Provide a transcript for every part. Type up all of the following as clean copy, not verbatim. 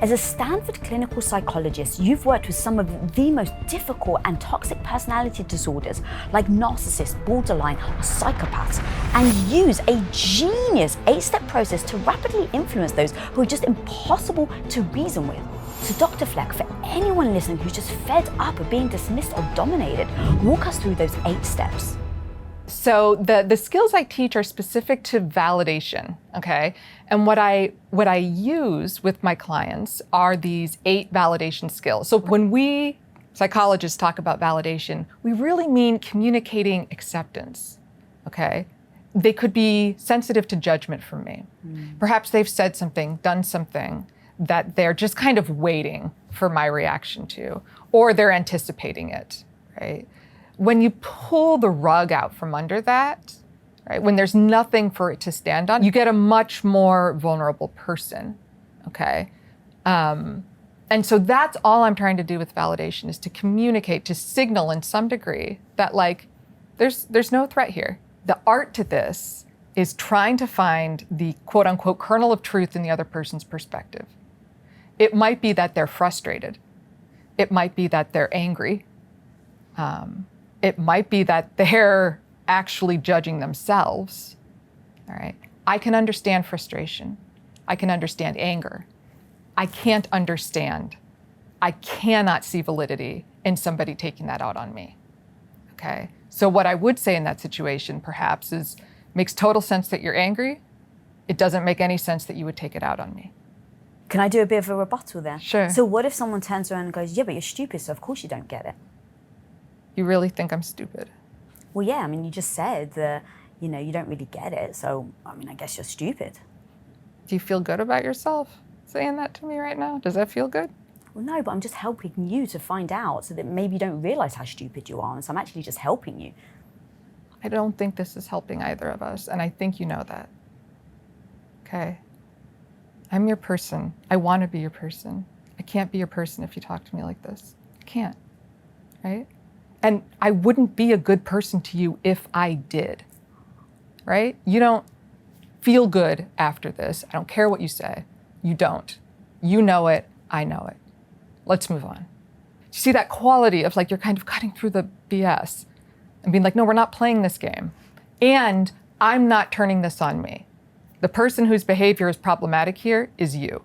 As a Stanford clinical psychologist, you've worked with some of the most difficult and toxic personality disorders like narcissists, borderline, or psychopaths, and use a genius 8-step process to rapidly influence those who are just impossible to reason with. So Dr. Fleck, for anyone listening who's just fed up of being dismissed or dominated, walk us through those 8 steps. So the skills I teach are specific to validation, okay? And what I use with my clients are these 8 validation skills. So when we psychologists talk about validation, we really mean communicating acceptance, okay? They could be sensitive to judgment from me. Perhaps they've said something, done something that they're just kind of waiting for my reaction to, or they're anticipating it, right? When you pull the rug out from under that, right, when there's nothing for it to stand on, you get a much more vulnerable person, okay? And so that's all I'm trying to do with validation, is to communicate, to signal in some degree that like, there's no threat here. The art to this is trying to find the quote unquote kernel of truth in the other person's perspective. It might be that they're frustrated. It might be that they're angry. It might be that they're actually judging themselves, all right? I can understand frustration. I can understand anger. I cannot see validity in somebody taking that out on me, okay? So what I would say in that situation, perhaps, is makes total sense that you're angry. It doesn't make any sense that you would take it out on me. Can I do a bit of a rebuttal there? Sure. So what if someone turns around and goes, yeah, but you're stupid, so of course you don't get it? You really think I'm stupid? Well, yeah, I mean, you just said that, you know, you don't really get it, so, I mean, I guess you're stupid. Do you feel good about yourself saying that to me right now? Does that feel good? Well, no, but I'm just helping you to find out so that maybe you don't realize how stupid you are, and so I'm actually just helping you. I don't think this is helping either of us, and I think you know that. Okay? I'm your person. I want to be your person. I can't be your person if you talk to me like this. I can't, right? And I wouldn't be a good person to you if I did, right? You don't feel good after this. I don't care what you say. You don't. You know it. I know it. Let's move on. You see that quality of like, you're kind of cutting through the BS and being like, no, we're not playing this game. And I'm not turning this on me. The person whose behavior is problematic here is you.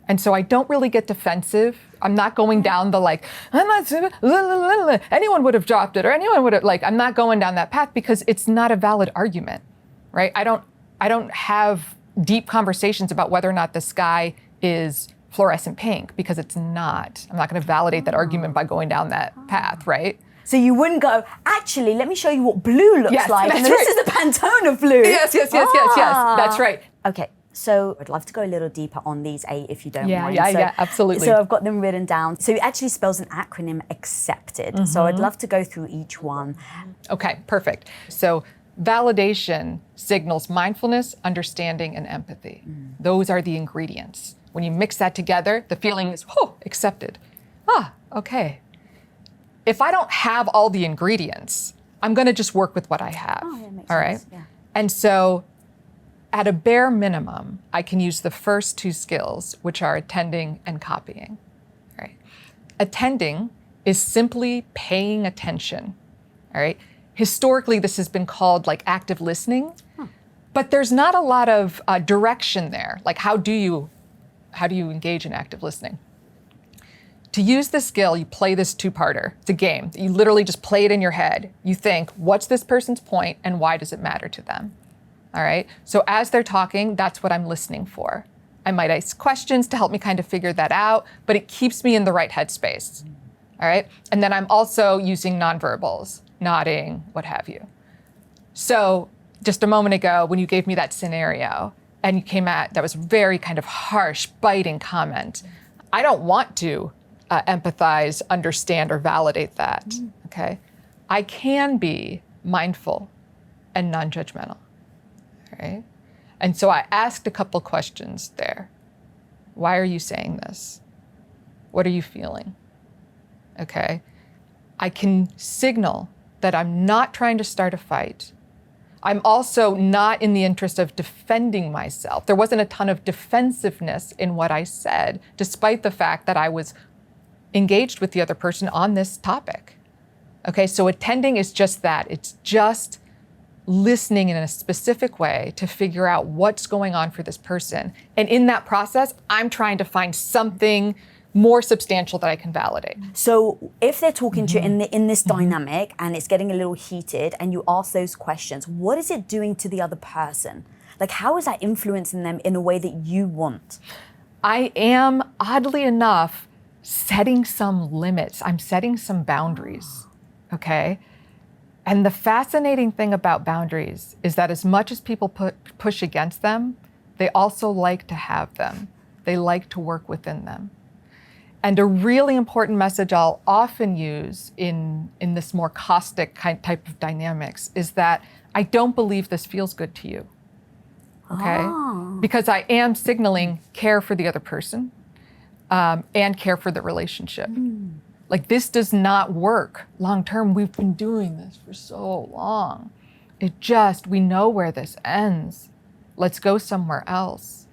And so I don't really get defensive. I'm not going down the like, I'm not, anyone would have dropped it, or anyone would have, like, I'm not going down that path because it's not a valid argument, right? I don't have deep conversations about whether or not the sky is fluorescent pink, because it's not. I'm not gonna validate that argument by going down that path, right? So you wouldn't go, actually, let me show you what blue looks like, and this is the Pantone of blue. Yes, that's right. Okay. So I'd love to go a little deeper on these 8 if you don't mind. Yeah, absolutely. So I've got them written down. So it actually spells an acronym, accepted. So I'd love to go through each one. Okay, perfect. So validation signals mindfulness, understanding, and empathy. Those are the ingredients. When you mix that together, the feeling is, oh, accepted. Ah, okay. If I don't have all the ingredients, I'm gonna just work with what I have. Oh, yeah, makes all sense. right? Yeah. And so, at a bare minimum, I can use the first 2 skills, which are attending and copying. Right? Attending is simply paying attention. All right? Historically, this has been called like active listening, but there's not a lot of direction there. Like, how do you engage in active listening? To use this skill, you play this 2-parter. It's a game. You literally just play it in your head. You think, what's this person's point and why does it matter to them? All right, so as they're talking, that's what I'm listening for. I might ask questions to help me kind of figure that out, but it keeps me in the right headspace. All right, and then I'm also using nonverbals, nodding, what have you. So just a moment ago, when you gave me that scenario and you came at, that was very kind of harsh, biting comment. I don't want to empathize, understand, or validate that, okay? I can be mindful and non-judgmental. Right? And so I asked a couple questions there. Why are you saying this? What are you feeling? Okay. I can signal that I'm not trying to start a fight. I'm also not in the interest of defending myself. There wasn't a ton of defensiveness in what I said, despite the fact that I was engaged with the other person on this topic. Okay, so attending is just that. It's just listening in a specific way to figure out what's going on for this person. And in that process, I'm trying to find something more substantial that I can validate. So if they're talking to you in this dynamic and it's getting a little heated and you ask those questions, what is it doing to the other person? Like, how is that influencing them in a way that you want? I am, oddly enough, setting some limits. I'm setting some boundaries, okay? And the fascinating thing about boundaries is that as much as people push against them, they also like to have them. They like to work within them. And a really important message I'll often use in this more caustic type of dynamics is that I don't believe this feels good to you, okay? Because I am signaling care for the other person and care for the relationship. Like, this does not work long-term. We've been doing this for so long. We know where this ends. Let's go somewhere else.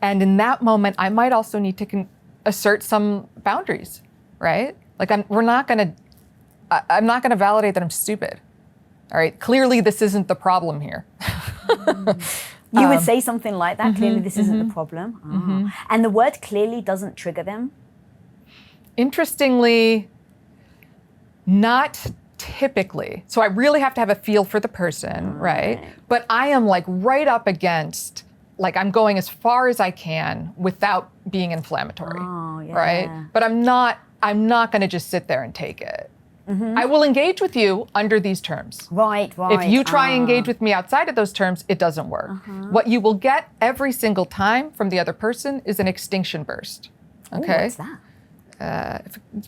And in that moment, I might also need to assert some boundaries, right? Like, I'm not gonna validate that I'm stupid, all right? Clearly, this isn't the problem here. You would say something like that, clearly this isn't the problem. And the word clearly doesn't trigger them? Interestingly, not typically. So I really have to have a feel for the person, right? But I am like right up against, like, I'm going as far as I can without being inflammatory, right? But I'm not gonna just sit there and take it. I will engage with you under these terms. Right. If you try and engage with me outside of those terms, it doesn't work. What you will get every single time from the other person is an extinction burst, okay? Ooh, what's that?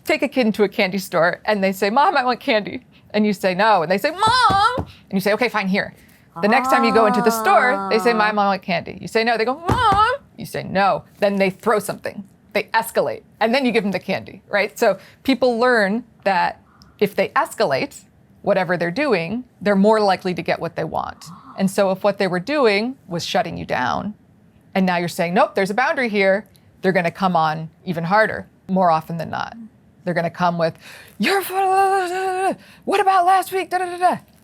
Take a kid into a candy store and they say, "Mom, I want candy." And you say no. And they say, "Mom." And you say, "Okay, fine, here." The next time you go into the store, they say, "Mom, I want candy." You say no. They go, "Mom." You say no. Then they throw something. They escalate. And then you give them the candy, right? So people learn that if they escalate whatever they're doing, they're more likely to get what they want. And so if what they were doing was shutting you down, and now you're saying, "Nope, there's a boundary here," they're going to come on even harder. More often than not. They're gonna come with, what about last week?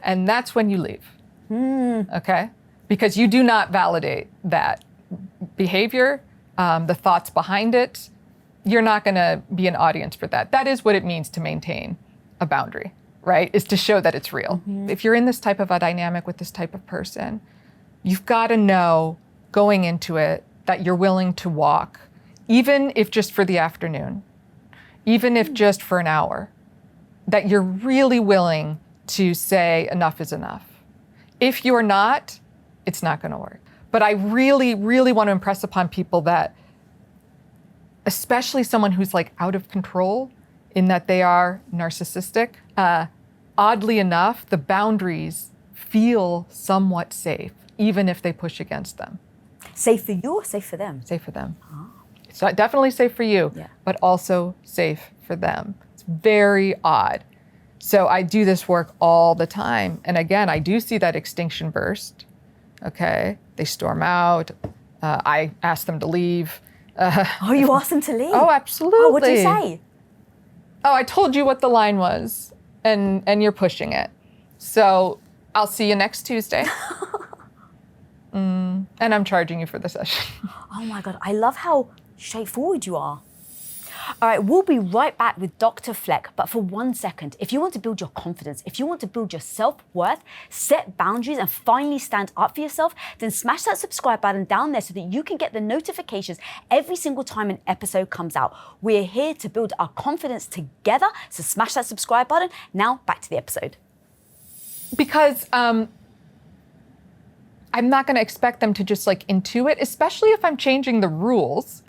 And that's when you leave, okay? Because you do not validate that behavior, the thoughts behind it. You're not gonna be an audience for that. That is what it means to maintain a boundary, right? Is to show that it's real. If you're in this type of a dynamic with this type of person, you've gotta know going into it that you're willing to walk, even if just for the afternoon, even if just for an hour, that you're really willing to say enough is enough. If you're not, it's not gonna work. But I really, really want to impress upon people that, especially someone who's like out of control in that they are narcissistic, oddly enough, the boundaries feel somewhat safe, even if they push against them. Safe for you or safe for them? Safe for them. It's definitely safe for you, but also safe for them. It's very odd. So I do this work all the time. And again, I do see that extinction burst, okay? They storm out. I ask them to leave. Oh, you asked them to leave? Oh, absolutely. Oh, what did you say? Oh, I told you what the line was, and you're pushing it. So I'll see you next Tuesday. And I'm charging you for the session. Oh my God, I love how straightforward you are. All right, we'll be right back with Dr. Fleck, but for 1 second, if you want to build your confidence, if you want to build your self-worth, set boundaries, and finally stand up for yourself, then smash that subscribe button down there so that you can get the notifications every single time an episode comes out. We're here to build our confidence together, so smash that subscribe button. Now, back to the episode. Because I'm not gonna expect them to just like intuit, especially if I'm changing the rules.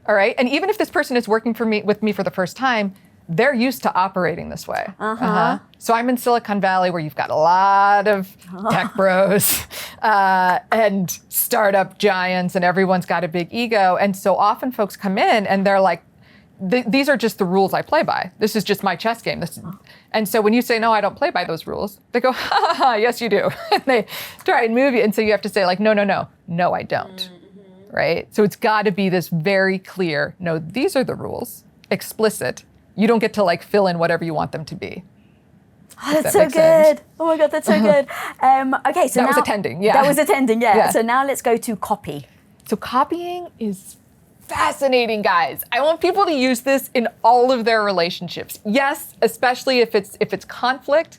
All right, and even if this person is working with me for the first time, they're used to operating this way. So I'm in Silicon Valley where you've got a lot of tech bros and startup giants, and everyone's got a big ego. And so often folks come in and they're like, these are just the rules I play by. This is just my chess game. And so when you say, no, I don't play by those rules, they go, ha, ha, ha, yes, you do. And they try and move you. And so you have to say like, no, I don't, right? So it's got to be this very clear, no, these are the rules, explicit. You don't get to like fill in whatever you want them to be. Oh, that's so good. Oh my God, that's so good. Okay, so that was attending, yeah. That was attending, yeah. So now let's go to copy. So copying is fascinating, guys. I want people to use this in all of their relationships. Yes, especially if it's conflict,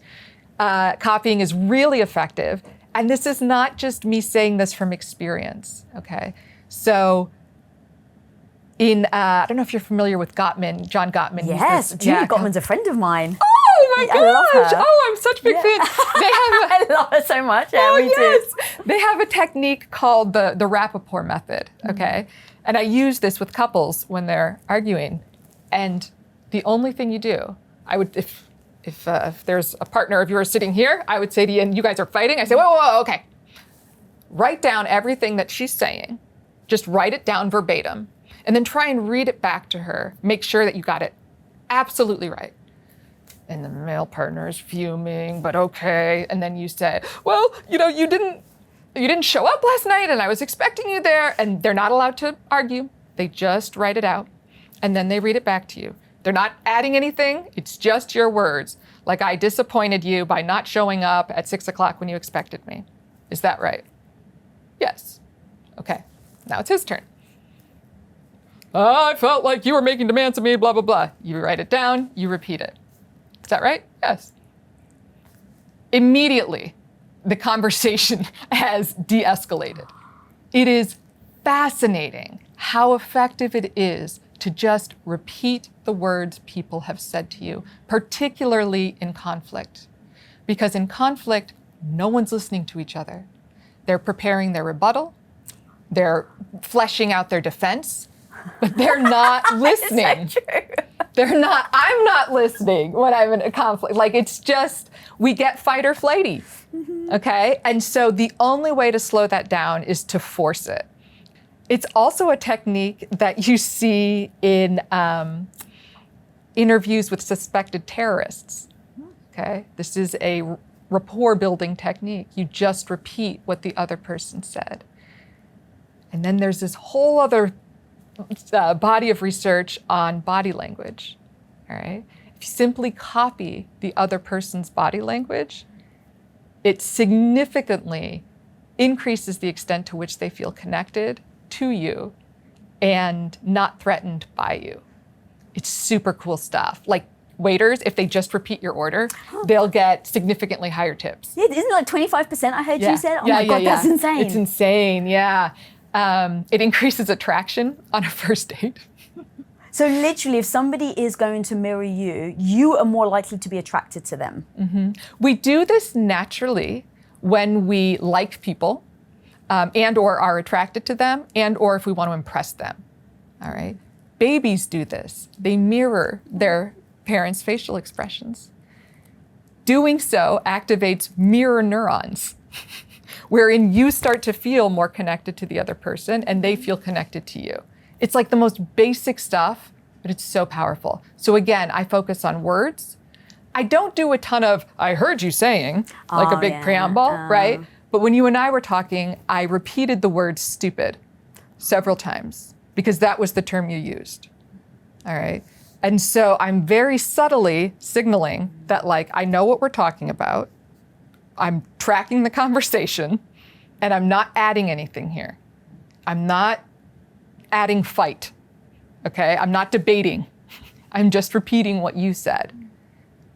copying is really effective. And this is not just me saying this from experience, okay? So I don't know if you're familiar with Gottman, John Gottman. Yes, Julie Gottman's a friend of mine. Oh my gosh! I love her. Oh, I'm such a big fan. I love her so much. Yeah, me yes. too. They have a technique called the Rappaport method, okay? And I use this with couples when they're arguing. And the only thing you do, I would, if there's a partner of yours sitting here, I would say to you, and you guys are fighting, I say, whoa, okay. Write down everything that she's saying. Just write it down verbatim. And then try and read it back to her. Make sure that you got it absolutely right. And the male partner is fuming, but okay. And then you say, well, you didn't show up last night and I was expecting you there. And they're not allowed to argue. They just write it out. And then they read it back to you. They're not adding anything. It's just your words. Like, I disappointed you by not showing up at 6 o'clock when you expected me. Is that right? Yes. Okay. Now it's his turn. I felt like you were making demands of me, blah, blah, blah. You write it down, you repeat it. Is that right? Yes. Immediately, the conversation has de-escalated. It is fascinating how effective it is to just repeat the words people have said to you, particularly in conflict. Because in conflict, no one's listening to each other. They're preparing their rebuttal, they're fleshing out their defense, but they're not listening. Is that true? I'm not listening when I'm in a conflict. Like, it's just, we get fight or flighty, okay? And so the only way to slow that down is to force it. It's also a technique that you see in interviews with suspected terrorists, okay? This is a rapport building technique. You just repeat what the other person said. And then there's this whole other body of research on body language, all right? If you simply copy the other person's body language, it significantly increases the extent to which they feel connected to you and not threatened by you. It's super cool stuff. Like, waiters, if they just repeat your order, they'll get significantly higher tips. Yeah, isn't it like 25% I heard you said? Oh my God, that's insane. It's insane, yeah. It increases attraction on a first date. So literally, if somebody is going to mirror you, you are more likely to be attracted to them. Mm-hmm. We do this naturally when we like people and or are attracted to them and or if we want to impress them, all right? Babies do this. They mirror their parents' facial expressions. Doing so activates mirror neurons, wherein you start to feel more connected to the other person and they feel connected to you. It's like the most basic stuff, but it's so powerful. So again, I focus on words. I don't do a ton of, I heard you saying, like a big preamble, right? But when you and I were talking, I repeated the word stupid several times because that was the term you used, all right? And so I'm very subtly signaling that, like, I know what we're talking about. I'm tracking the conversation and I'm not adding anything here. I'm not adding fight, okay? I'm not debating. I'm just repeating what you said.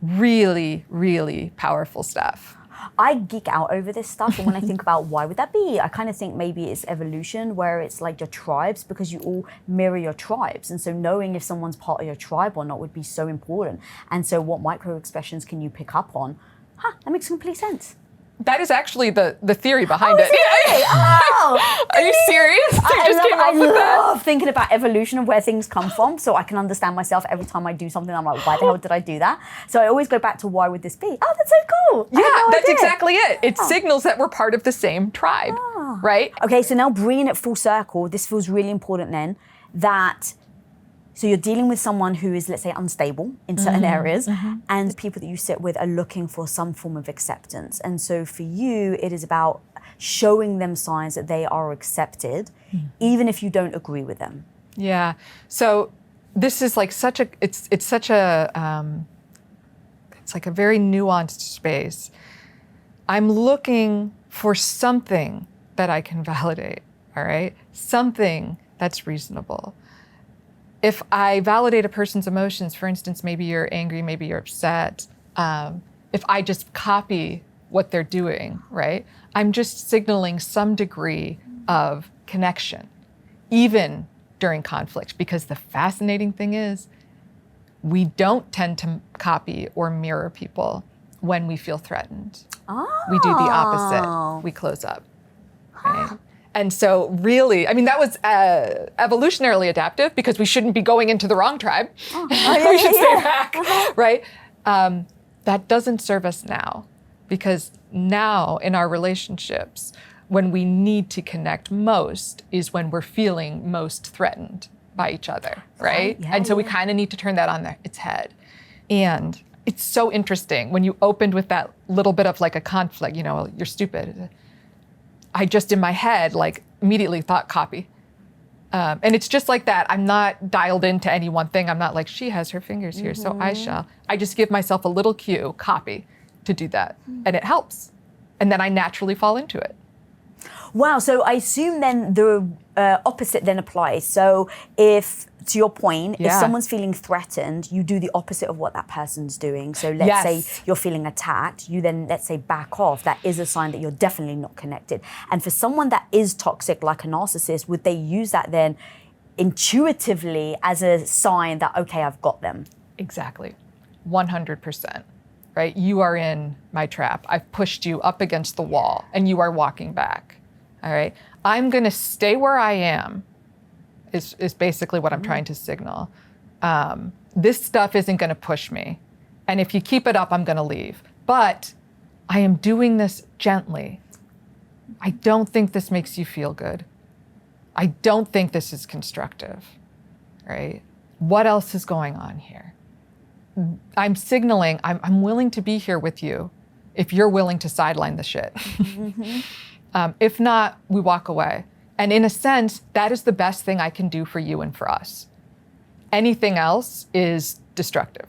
Really, really powerful stuff. I geek out over this stuff, and when I think about why would that be, I kind of think maybe it's evolution, where it's like your tribes, because you all mirror your tribes. And so knowing if someone's part of your tribe or not would be so important. And so what micro expressions can you pick up on? That makes complete sense. That is actually the theory behind it. Oh, are you serious? I love thinking about evolution and where things come from, so I can understand myself every time I do something. I'm like, why the hell did I do that? So I always go back to why would this be? Oh, that's so cool. Yeah, that's exactly it. It signals that we're part of the same tribe, right? Okay, so now bringing it full circle, this feels really important then, that So you're dealing with someone who is, let's say, unstable in certain areas, and people that you sit with are looking for some form of acceptance. And so for you, it is about showing them signs that they are accepted, even if you don't agree with them. Yeah. So this is like such a, it's like a very nuanced space. I'm looking for something that I can validate, all right? Something that's reasonable. If I validate a person's emotions, for instance, maybe you're angry, maybe you're upset, if I just copy what they're doing, right? I'm just signaling some degree of connection, even during conflict, because the fascinating thing is we don't tend to copy or mirror people when we feel threatened. Oh. We do the opposite. We close up, right? And so really, I mean, that was evolutionarily adaptive because we shouldn't be going into the wrong tribe. We should stay back, right? That doesn't serve us now, because now in our relationships, when we need to connect most is when we're feeling most threatened by each other, right? And so we kind of need to turn that on its head. And it's so interesting when you opened with that little bit of like a conflict, you know, you're stupid. I just in my head, like immediately thought copy. And it's just like that. I'm not dialed into any one thing. I'm not like, she has her fingers here, so I shall. I just give myself a little cue, copy, to do that. And it helps. And then I naturally fall into it. Wow, so I assume then the opposite then applies. So if, to your point, if someone's feeling threatened, you do the opposite of what that person's doing. So let's say you're feeling attacked, you then, let's say, back off. That is a sign that you're definitely not connected. And for someone that is toxic, like a narcissist, would they use that then intuitively as a sign that, okay, I've got them? Exactly, 100%. Right? You are in my trap. I've pushed you up against the wall and you are walking back. All right? I'm gonna stay where I am is basically what I'm trying to signal. This stuff isn't gonna push me. And if you keep it up, I'm gonna leave. But I am doing this gently. I don't think this makes you feel good. I don't think this is constructive, right? What else is going on here? I'm signaling I'm willing to be here with you if you're willing to sideline the shit. If not, we walk away. And in a sense, that is the best thing I can do for you and for us. Anything else is destructive.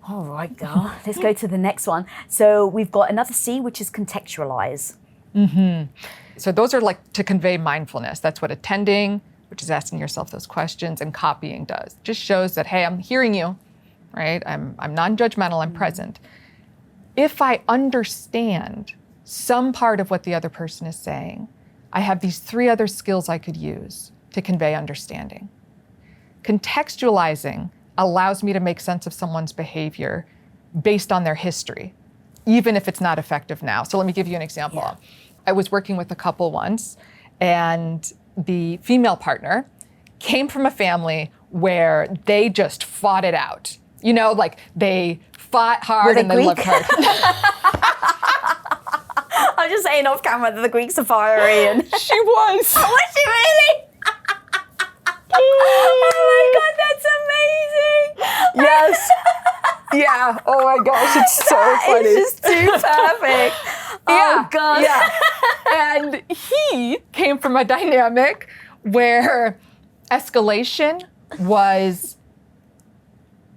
All right, girl. Let's go to the next one. So we've got another C, which is contextualize. So those are like to convey mindfulness. That's what attending, which is asking yourself those questions, and copying does. Just shows that, hey, I'm hearing you, right? I'm non-judgmental, I'm present. If I understand some part of what the other person is saying, I have these 3 other skills I could use to convey understanding. Contextualizing allows me to make sense of someone's behavior based on their history, even if it's not effective now. So let me give you an example. I was working with a couple once, and the female partner came from a family where they just fought it out. You know, like they fought hard and they loved hard. I'm just saying off camera that the Greeks are fiery. And she was. Was she really? Oh my God, that's amazing. Yes. Yeah. Oh my gosh, it's so funny. It's just too perfect. Oh God. Yeah. And he came from a dynamic where escalation was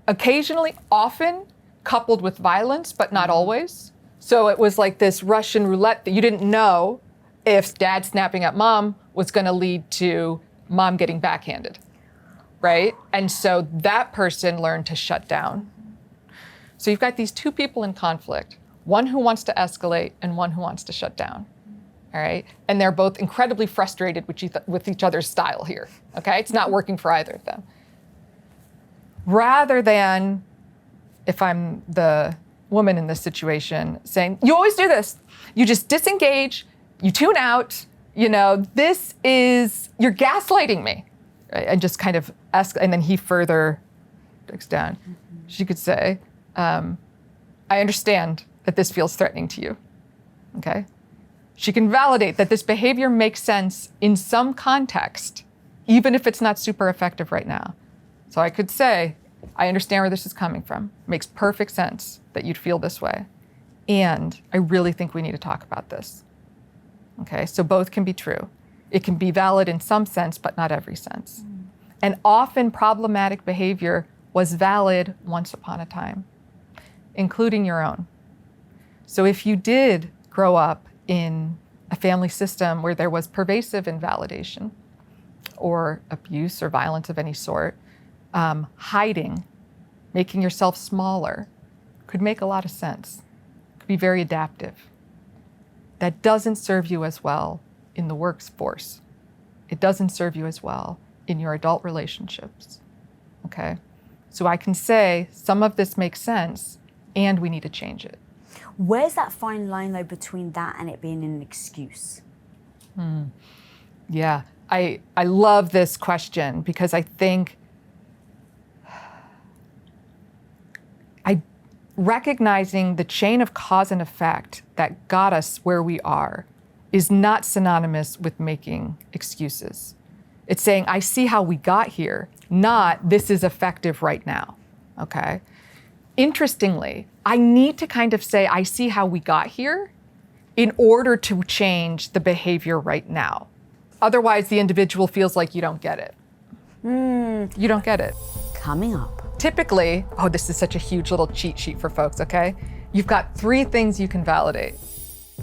occasionally, often coupled with violence, but not always. So it was like this Russian roulette that you didn't know if dad snapping at mom was going to lead to mom getting backhanded, right? And so that person learned to shut down. So you've got these 2 people in conflict, one who wants to escalate and one who wants to shut down, all right? And they're both incredibly frustrated with each other's style here, okay? It's not working for either of them. Rather than, if I'm the woman in this situation, saying, you always do this. You just disengage, you tune out, you know, this is, you're gaslighting me. Right? And just kind of and then he further breaks down. She could say, I understand that this feels threatening to you, okay? She can validate that this behavior makes sense in some context, even if it's not super effective right now. So I could say, I understand where this is coming from. Makes perfect sense that you'd feel this way. And I really think we need to talk about this. Okay, so both can be true. It can be valid in some sense, but not every sense. And often problematic behavior was valid once upon a time, including your own. So if you did grow up in a family system where there was pervasive invalidation or abuse or violence of any sort, hiding, making yourself smaller could make a lot of sense, could be very adaptive. That doesn't serve you as well in the workforce. It doesn't serve you as well in your adult relationships, okay? So I can say some of this makes sense and we need to change it. Where's that fine line though between that and it being an excuse? Yeah, I love this question because I think recognizing the chain of cause and effect that got us where we are is not synonymous with making excuses. It's saying, I see how we got here, not this is effective right now, okay? Interestingly, I need to kind of say, I see how we got here in order to change the behavior right now. Otherwise, the individual feels like you don't get it. You don't get it. Coming up. Typically, oh, this is such a huge little cheat sheet for folks, okay? You've got 3 things you can validate.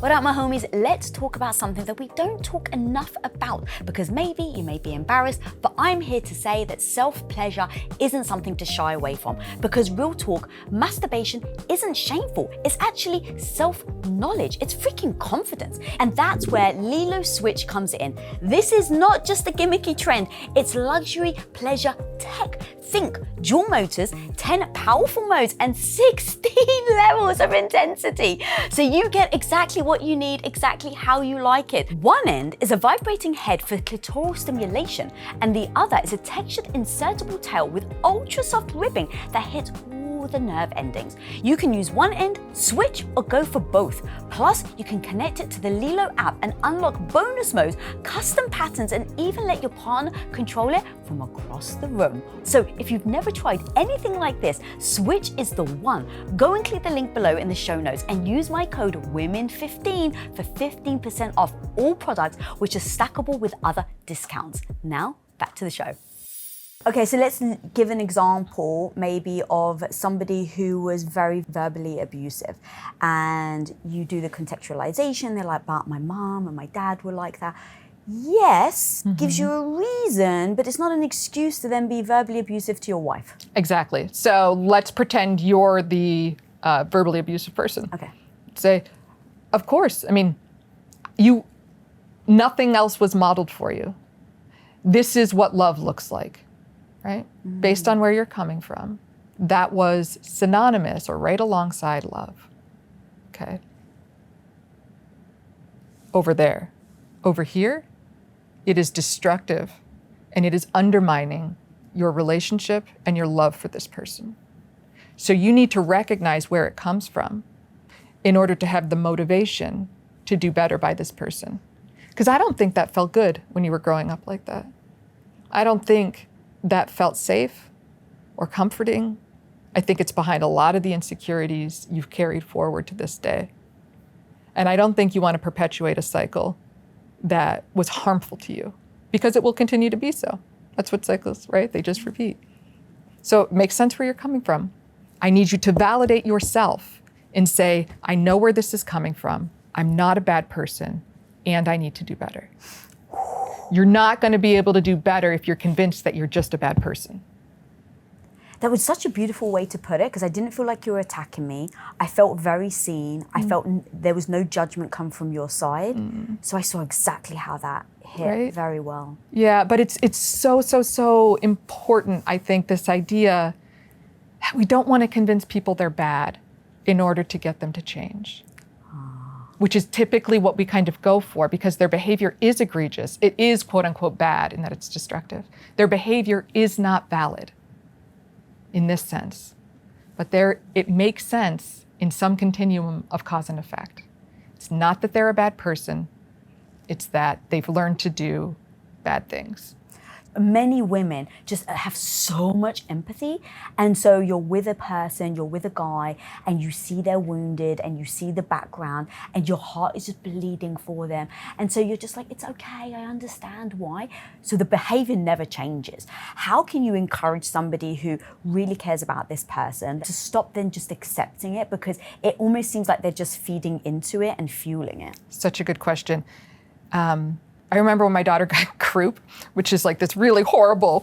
What up, my homies? Let's talk about something that we don't talk enough about because maybe you may be embarrassed, but I'm here to say that self-pleasure isn't something to shy away from because real talk, masturbation isn't shameful. It's actually self-knowledge. It's freaking confidence. And that's where Lilo Switch comes in. This is not just a gimmicky trend. It's luxury pleasure tech. Think dual motors, 10 powerful modes, and 16 levels of intensity. So you get exactly what you need, exactly how you like it. One end is a vibrating head for clitoral stimulation, and the other is a textured insertable tail with ultra soft ribbing that hits all the nerve endings. You can use one end, switch, or go for both. Plus, you can connect it to the Lilo app and unlock bonus modes, custom patterns, and even let your partner control it from across the room. So if you've never tried anything like this, Switch is the one. Go and click the link below in the show notes and use my code WOMEN15 for 15% off all products, which are stackable with other discounts. Now, back to the show. Okay, so let's give an example maybe of somebody who was very verbally abusive and you do the contextualization, they're like, but my mom and my dad were like that. Yes, gives you a reason, but it's not an excuse to then be verbally abusive to your wife. Exactly. So let's pretend you're the verbally abusive person. Okay. Say, of course, I mean, nothing else was modeled for you. This is what love looks like. Right? Based on where you're coming from. That was synonymous or right alongside love. Okay? Over there. Over here, it is destructive and it is undermining your relationship and your love for this person. So you need to recognize where it comes from in order to have the motivation to do better by this person. Because I don't think that felt good when you were growing up like that. I don't think that felt safe or comforting. I think it's behind a lot of the insecurities you've carried forward to this day. And I don't think you want to perpetuate a cycle that was harmful to you because it will continue to be so. That's what cycles, right? They just repeat. So it makes sense where you're coming from. I need you to validate yourself and say, I know where this is coming from. I'm not a bad person and I need to do better. You're not going to be able to do better if you're convinced that you're just a bad person. That was such a beautiful way to put it because I didn't feel like you were attacking me. I felt very seen. I felt there was no judgment come from your side. So I saw exactly how that hit very well. Yeah, but it's so important, I think, this idea that we don't want to convince people they're bad in order to get them to change. Which is typically what we kind of go for because their behavior is egregious. It is quote unquote bad in that it's destructive. Their behavior is not valid in this sense, but it makes sense in some continuum of cause and effect. It's not that they're a bad person, it's that they've learned to do bad things. many women just have so much empathy. And so you're with a person, you're with a guy, and you see they're wounded and you see the background and your heart is just bleeding for them. And so you're just like, it's okay, I understand why. So the behavior never changes. How can you encourage somebody who really cares about this person to stop then just accepting it? Because it almost seems like they're just feeding into it and fueling it. Such a good question. I remember when my daughter got croup, which is like this really horrible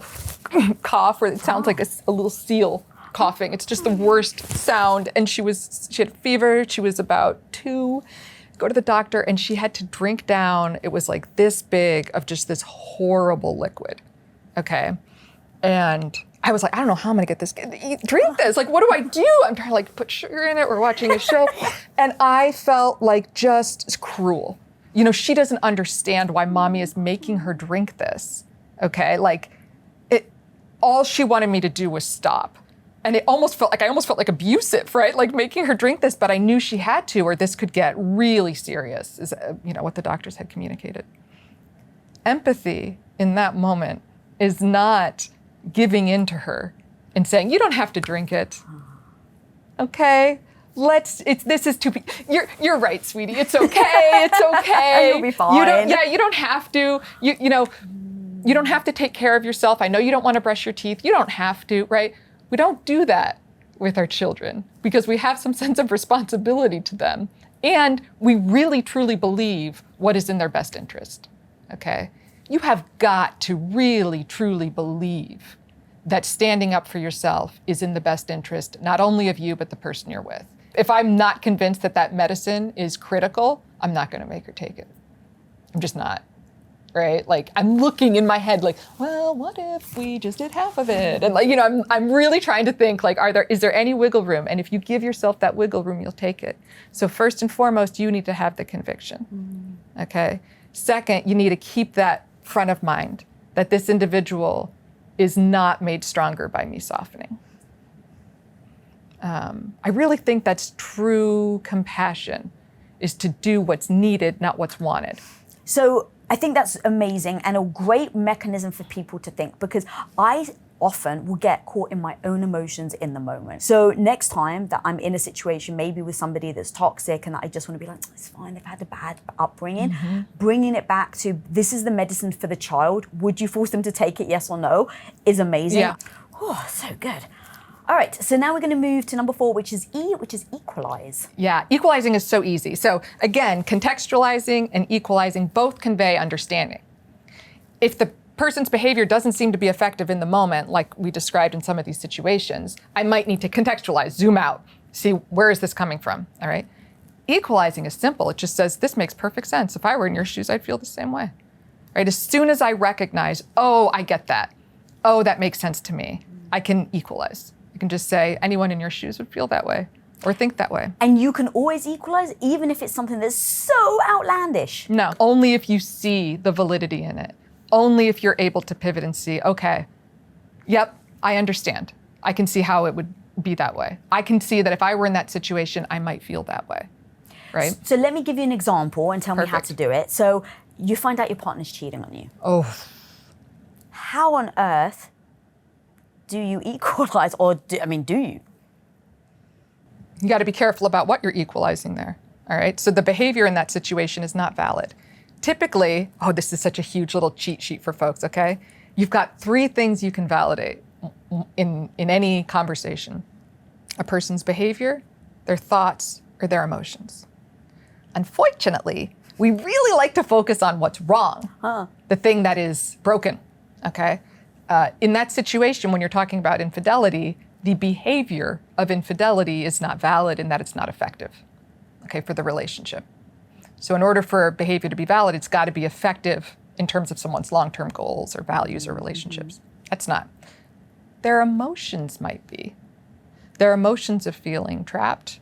cough where it sounds like a little seal coughing. It's just the worst sound. And she had fever. She was about 2. Go to the doctor, and she had to drink down. It was like this big of just this horrible liquid. Okay. And I was like, I don't know how I'm gonna get this. Drink this. Like, what do I do? I'm trying to like put sugar in it. We're watching a show. And I felt like just cruel. You know, she doesn't understand why mommy is making her drink this, okay? Like, all she wanted me to do was stop. And I almost felt like abusive, right? Like making her drink this, but I knew she had to, or this could get really serious, is what the doctors had communicated. Empathy in that moment is not giving in to her and saying, you don't have to drink it, okay? This is too, you're right, sweetie. It's okay. It's okay. You'll be fine. You don't have to, you don't have to take care of yourself. I know you don't want to brush your teeth. You don't have to, right? We don't do that with our children because we have some sense of responsibility to them. And we really, truly believe what is in their best interest, okay? You have got to really, truly believe that standing up for yourself is in the best interest, not only of you, but the person you're with. If I'm not convinced that that medicine is critical, I'm not going to make her take it. I'm just not, right? Like I'm looking in my head like, well, what if we just did half of it? And like, I'm really trying to think like, is there any wiggle room? And if you give yourself that wiggle room, you'll take it. So first and foremost, you need to have the conviction, okay? Second, you need to keep that front of mind that this individual is not made stronger by me softening. I really think that's true compassion, is to do what's needed, not what's wanted. So I think that's amazing and a great mechanism for people to think, because I often will get caught in my own emotions in the moment. So next time that I'm in a situation, maybe with somebody that's toxic and that I just want to be like, it's fine, they've had a bad upbringing, bringing it back to this is the medicine for the child. Would you force them to take it, yes or no, is amazing. Yeah. Oh, so good. All right, so now we're going to move to number 4, which is E, which is equalize. Yeah, equalizing is so easy. So again, contextualizing and equalizing both convey understanding. If the person's behavior doesn't seem to be effective in the moment, like we described in some of these situations, I might need to contextualize, zoom out, see where is this coming from, all right? Equalizing is simple. It just says, this makes perfect sense. If I were in your shoes, I'd feel the same way, right? As soon as I recognize, oh, I get that. Oh, that makes sense to me. I can equalize. You can just say, anyone in your shoes would feel that way or think that way. And you can always equalize, even if it's something that's so outlandish. No, only if you see the validity in it. Only if you're able to pivot and see, okay, yep, I understand. I can see how it would be that way. I can see that if I were in that situation, I might feel that way, right? So let me give you an example and tell me how to do it. So you find out your partner's cheating on you. Oh. How on earth do you equalize, or do you? You got to be careful about what you're equalizing there, all right? So the behavior in that situation is not valid. Typically, this is such a huge little cheat sheet for folks, okay? You've got 3 things you can validate in any conversation: a person's behavior, their thoughts, or their emotions. Unfortunately, we really like to focus on what's wrong, the thing that is broken, okay? In that situation, when you're talking about infidelity, the behavior of infidelity is not valid in that it's not effective, okay, for the relationship. So in order for behavior to be valid, it's got to be effective in terms of someone's long-term goals or values or relationships. That's not. Their emotions might be. Their emotions of feeling trapped,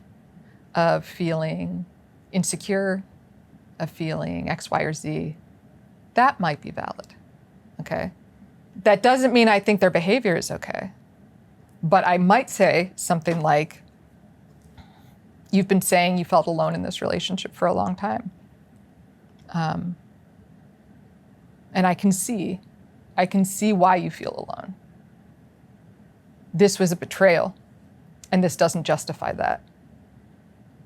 of feeling insecure, of feeling X, Y, or Z, that might be valid, okay? That doesn't mean I think their behavior is okay. But I might say something like, you've been saying you felt alone in this relationship for a long time. And I can see I can see why you feel alone. This was a betrayal, and this doesn't justify that.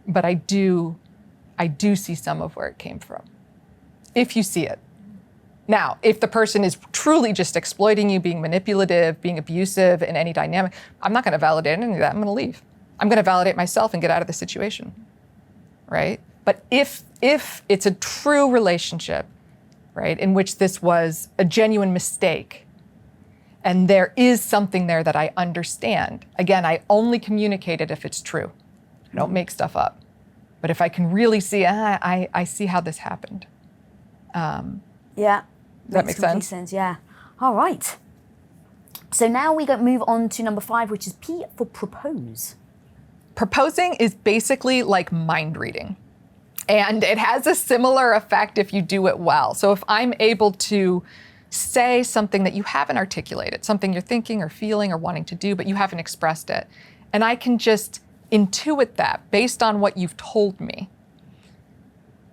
But I do see some of where it came from, if you see it. Now, if the person is truly just exploiting you, being manipulative, being abusive in any dynamic, I'm not going to validate any of that. I'm going to leave. I'm going to validate myself and get out of the situation, right? But if it's a true relationship, right, in which this was a genuine mistake, and there is something there that I understand, again, I only communicate it if it's true. I don't make stuff up. But if I can really see, I see how this happened. Yeah. That makes sense, yeah. All right. So now we move on to number 5, which is P for propose. Proposing is basically like mind reading. And it has a similar effect if you do it well. So if I'm able to say something that you haven't articulated, something you're thinking or feeling or wanting to do, but you haven't expressed it, and I can just intuit that based on what you've told me,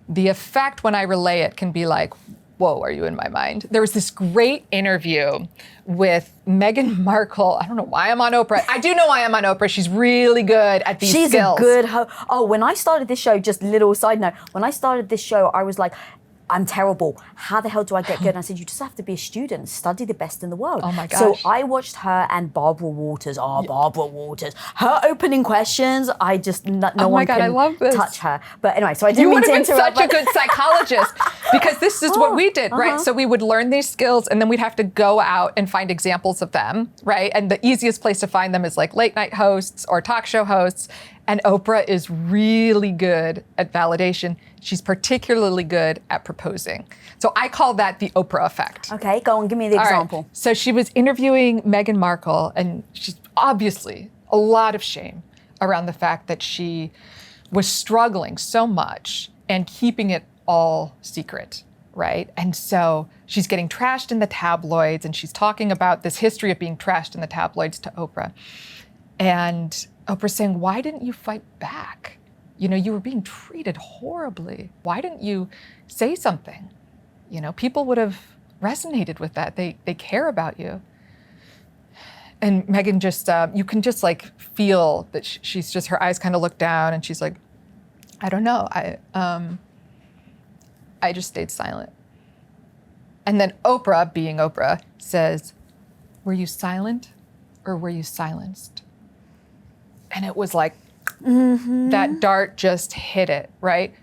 the effect when I relay it can be like, whoa, are you in my mind? There was this great interview with Meghan Markle. I don't know why I'm on Oprah. I do know why I'm on Oprah. She's really good at these skills. She's a good when I started this show, just little side note, when I started this show, I was like, I'm terrible. How the hell do I get good? And I said, you just have to be a student, study the best in the world. Oh my gosh. So I watched her and Barbara Walters. Barbara Waters. Her opening questions, I just, no one I love this. touch her. But anyway, so I didn't You mean would to have been interrupt. such a good psychologist because this is what we did, right? So we would learn these skills and then we'd have to go out and find examples of them, right? And the easiest place to find them is like late night hosts or talk show hosts. And Oprah is really good at validation. She's particularly good at proposing. So I call that the Oprah effect. Okay, go on, give me the example. Right. So she was interviewing Meghan Markle, and she's obviously a lot of shame around the fact that she was struggling so much and keeping it all secret, right? And so she's getting trashed in the tabloids, and she's talking about this history of being trashed in the tabloids to Oprah. And Oprah's saying, why didn't you fight back? You know, you were being treated horribly. Why didn't you say something? You know, people would have resonated with that. They care about you. And Meghan just, you can just like feel that she's just, her eyes kind of look down and she's like, I don't know. I just stayed silent. And then Oprah, being Oprah, says, were you silent or were you silenced? And it was like, that dart just hit it, right?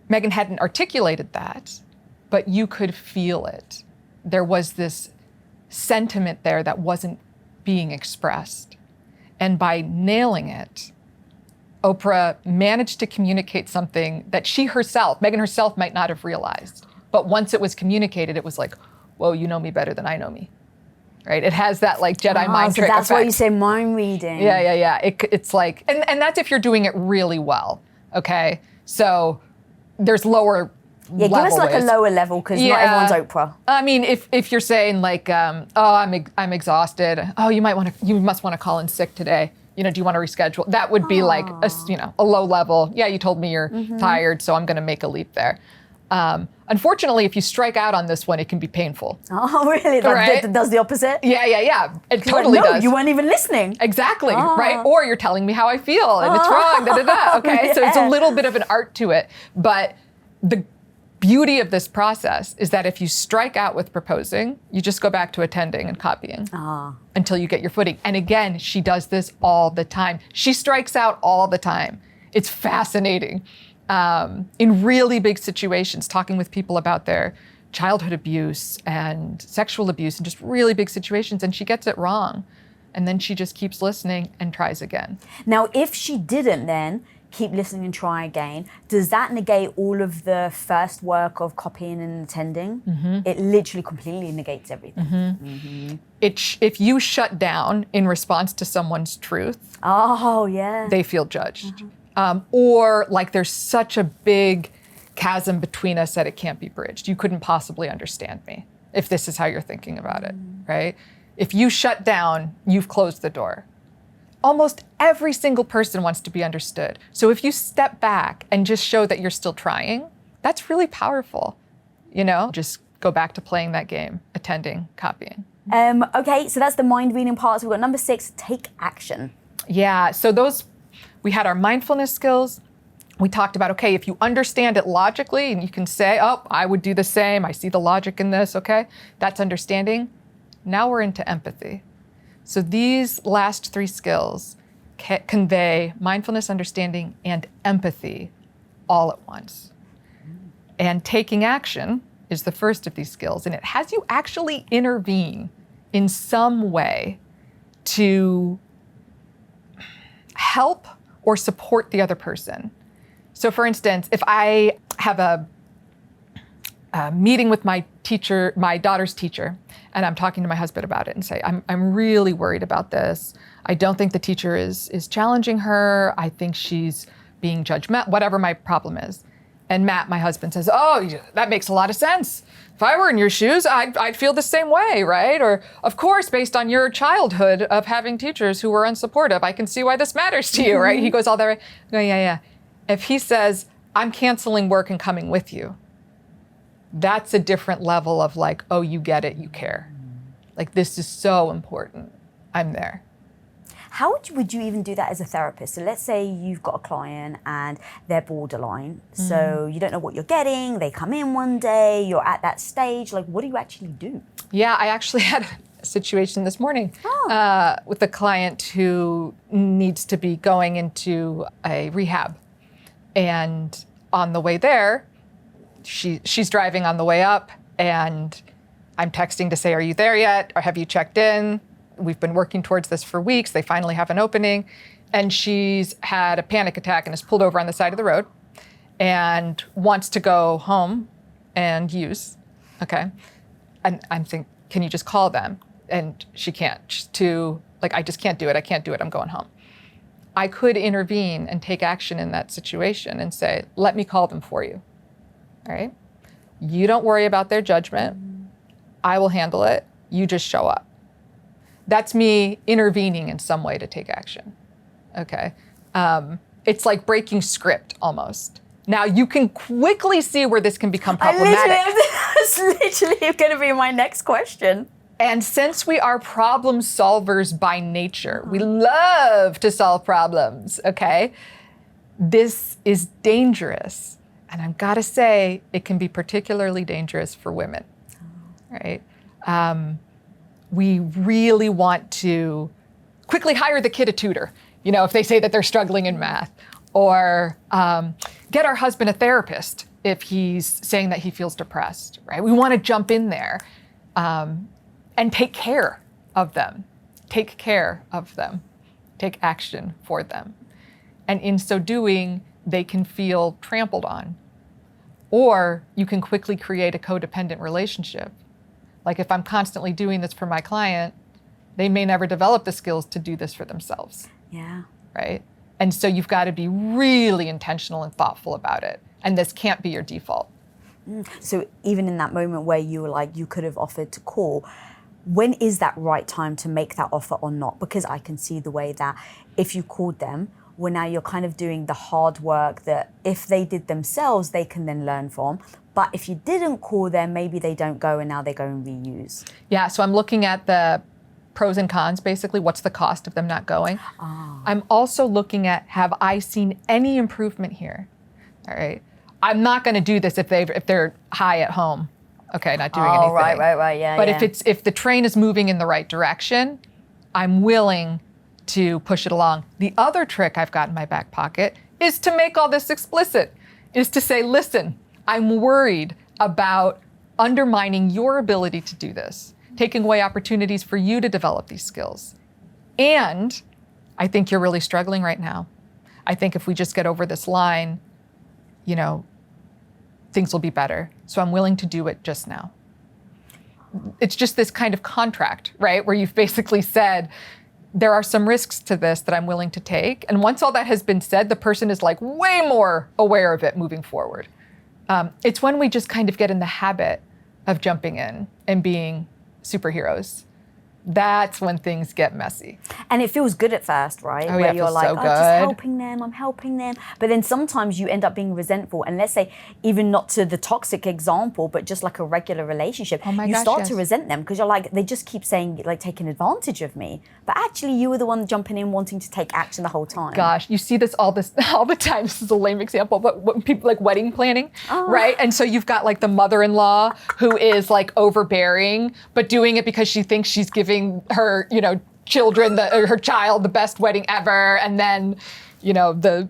Meghan hadn't articulated that, but you could feel it. There was this sentiment there that wasn't being expressed. And by nailing it, Oprah managed to communicate something that she herself, Meghan herself, might not have realized. But once it was communicated, it was like, whoa, you know me better than I know me. Right? It has that like Jedi mind trick that's effect. why you say mind reading. Yeah. It's like, and that's if you're doing it really well, okay? So there's lower level give us like ways. a lower level because not everyone's Oprah. I mean, if you're saying like, I'm exhausted. Oh, you must want to call in sick today. You know, do you want to reschedule? That would be like a low level. Yeah, you told me you're tired, so I'm going to make a leap there. Unfortunately, if you strike out on this one, it can be painful. Oh, really? That does the opposite? Yeah. It totally does. You weren't even listening. Exactly, right? Or you're telling me how I feel and it's wrong, Okay, so it's a little bit of an art to it. But the beauty of this process is that if you strike out with proposing, you just go back to attending and copying until you get your footing. And again, she does this all the time. She strikes out all the time. It's fascinating. In really big situations, talking with people about their childhood abuse and sexual abuse and just really big situations, and she gets it wrong. And then she just keeps listening and tries again. Now, if she didn't then keep listening and try again, does that negate all of the first work of copying and attending? It literally completely negates everything. If you shut down in response to someone's truth, they feel judged. Or like there's such a big chasm between us that it can't be bridged. You couldn't possibly understand me if this is how you're thinking about it, right? If you shut down, you've closed the door. Almost every single person wants to be understood. So if you step back and just show that you're still trying, that's really powerful. You know, just go back to playing that game, attending, copying. Okay, so that's the mind reading part. So we've got number 6, take action. Yeah, so we had our mindfulness skills. We talked about, okay, if you understand it logically and you can say, oh, I would do the same. I see the logic in this, okay? That's understanding. Now we're into empathy. So these last 3 skills convey mindfulness, understanding, and empathy all at once. And taking action is the first of these skills, and it has you actually intervene in some way to help or support the other person. So for instance, if I have a meeting with my teacher, my daughter's teacher, and I'm talking to my husband about it and say, I'm really worried about this. I don't think the teacher is challenging her. I think she's being judgmental, whatever my problem is. And Matt, my husband, says, oh, that makes a lot of sense. If I were in your shoes, I'd feel the same way, right? Or, of course, based on your childhood of having teachers who were unsupportive, I can see why this matters to you, right? He goes all that way. I go, yeah. If he says, I'm canceling work and coming with you, that's a different level of like, oh, you get it, you care. Like, this is so important. I'm there. How would you even do that as a therapist? So let's say you've got a client and they're borderline. So you don't know what you're getting. They come in one day, you're at that stage. Like, what do you actually do? Yeah, I actually had a situation this morning with a client who needs to be going into a rehab. And on the way there, she's driving on the way up, and I'm texting to say, are you there yet? Or have you checked in? We've been working towards this for weeks. They finally have an opening. And she's had a panic attack and is pulled over on the side of the road and wants to go home and use. Okay. And I'm thinking, can you just call them? And she can't. She's too, like, I just can't do it. I can't do it. I'm going home. I could intervene and take action in that situation and say, let me call them for you. All right. You don't worry about their judgment. I will handle it. You just show up. That's me intervening in some way to take action, okay? It's like breaking script almost. Now you can quickly see where this can become problematic. That's literally going to be my next question. And since we are problem solvers by nature, we love to solve problems, okay? This is dangerous. And I've got to say, it can be particularly dangerous for women, right? We really want to quickly hire the kid a tutor, you know, if they say that they're struggling in math, or get our husband a therapist if he's saying that he feels depressed, right? We want to jump in there and take care of them, take action for them. And in so doing, they can feel trampled on. Or you can quickly create a codependent relationship. Like, if I'm constantly doing this for my client, they may never develop the skills to do this for themselves. Yeah. Right? And so you've got to be really intentional and thoughtful about it. And this can't be your default. So even in that moment where you were like, you could have offered to call, when is that right time to make that offer or not? Because I can see the way that if you called them, well, now you're kind of doing the hard work that if they did themselves, they can then learn from. But if you didn't call them, maybe they don't go and now they go and reuse. Yeah, so I'm looking at the pros and cons, basically. What's the cost of them not going? I'm also looking at, have I seen any improvement here? All right. I'm not going to do this if they're high at home. Okay, not doing anything. Right, yeah. But if the train is moving in the right direction, I'm willing to push it along. The other trick I've got in my back pocket is to make all this explicit, is to say, listen, I'm worried about undermining your ability to do this, taking away opportunities for you to develop these skills. And I think you're really struggling right now. I think if we just get over this line, you know, things will be better. So I'm willing to do it just now. It's just this kind of contract, right? Where you've basically said, there are some risks to this that I'm willing to take. And once all that has been said, the person is like way more aware of it moving forward. It's when we just kind of get in the habit of jumping in and being superheroes. That's when things get messy. And it feels good at first, right? Oh, Where yeah, it you're feels like, so oh, good. just helping them, I'm helping them. But then sometimes you end up being resentful. And let's say, even not to the toxic example, but just like a regular relationship, Oh my you gosh, start yes. to resent them because you're like, they just keep saying, like, taking advantage of me. But actually, you were the one jumping in, wanting to take action the whole time. Gosh, you see this all the time. This is a lame example, but when people like wedding planning, right? And so you've got like the mother-in-law who is like overbearing, but doing it because she thinks she's giving her, children, her child, the best wedding ever. And then, the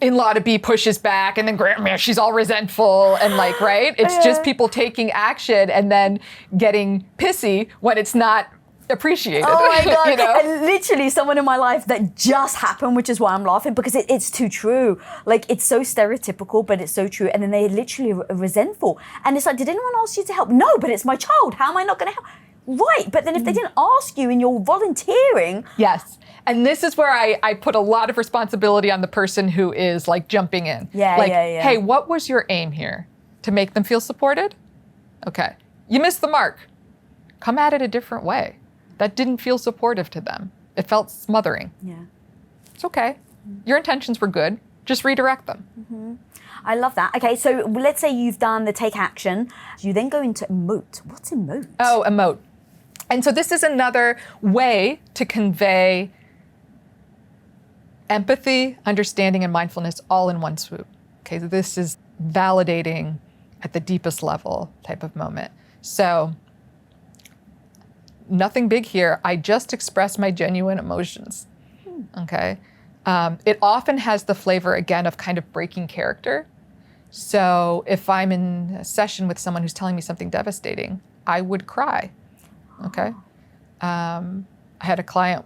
in-law to be pushes back, and then she's all resentful and like, right? It's just people taking action and then getting pissy when it's not appreciated. Oh my God. And literally someone in my life that just happened, which is why I'm laughing, because it's too true. Like, it's so stereotypical, but it's so true. And then they literally are resentful. And it's like, did anyone ask you to help? No, but it's my child. How am I not going to help? Right. But then if they didn't ask you and you're volunteering. Yes. And this is where I put a lot of responsibility on the person who is like jumping in. Yeah. Hey, what was your aim here? To make them feel supported? Okay. You missed the mark. Come at it a different way. That didn't feel supportive to them. It felt smothering. Yeah. It's okay. Your intentions were good. Just redirect them. I love that. Okay, so let's say you've done the take action. You then go into emote. What's emote? Oh, emote. And so this is another way to convey empathy, understanding, and mindfulness all in one swoop. Okay, so this is validating at the deepest level type of moment. So nothing big here. I just express my genuine emotions. Okay. It often has the flavor, again, of kind of breaking character. So if I'm in a session with someone who's telling me something devastating, I would cry. Okay. I had a client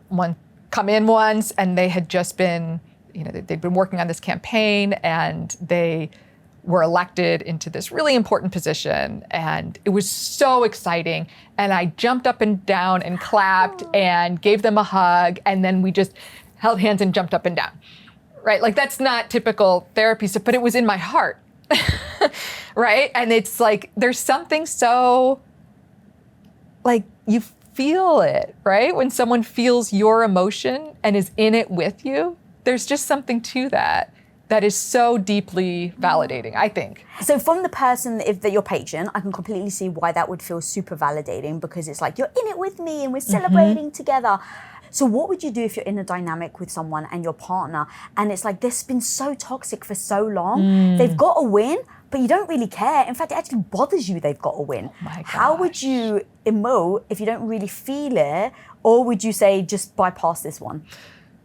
come in once, and they had just been, they'd been working on this campaign, and they were elected into this really important position, and it was so exciting. And I jumped up and down and clapped and gave them a hug, and then we just held hands and jumped up and down, right? Like, that's not typical therapy stuff, but it was in my heart, right? And it's like, there's something so, like, you feel it, right? When someone feels your emotion and is in it with you, there's just something to that is so deeply validating, I think. So from the person, that your patient, I can completely see why that would feel super validating, because it's like, you're in it with me and we're celebrating together. So what would you do if you're in a dynamic with someone and your partner, and it's like, this has been so toxic for so long, they've got to win, but you don't really care. In fact, it actually bothers you they've got to win. Oh my gosh. How would you emote if you don't really feel it? Or would you say, just bypass this one?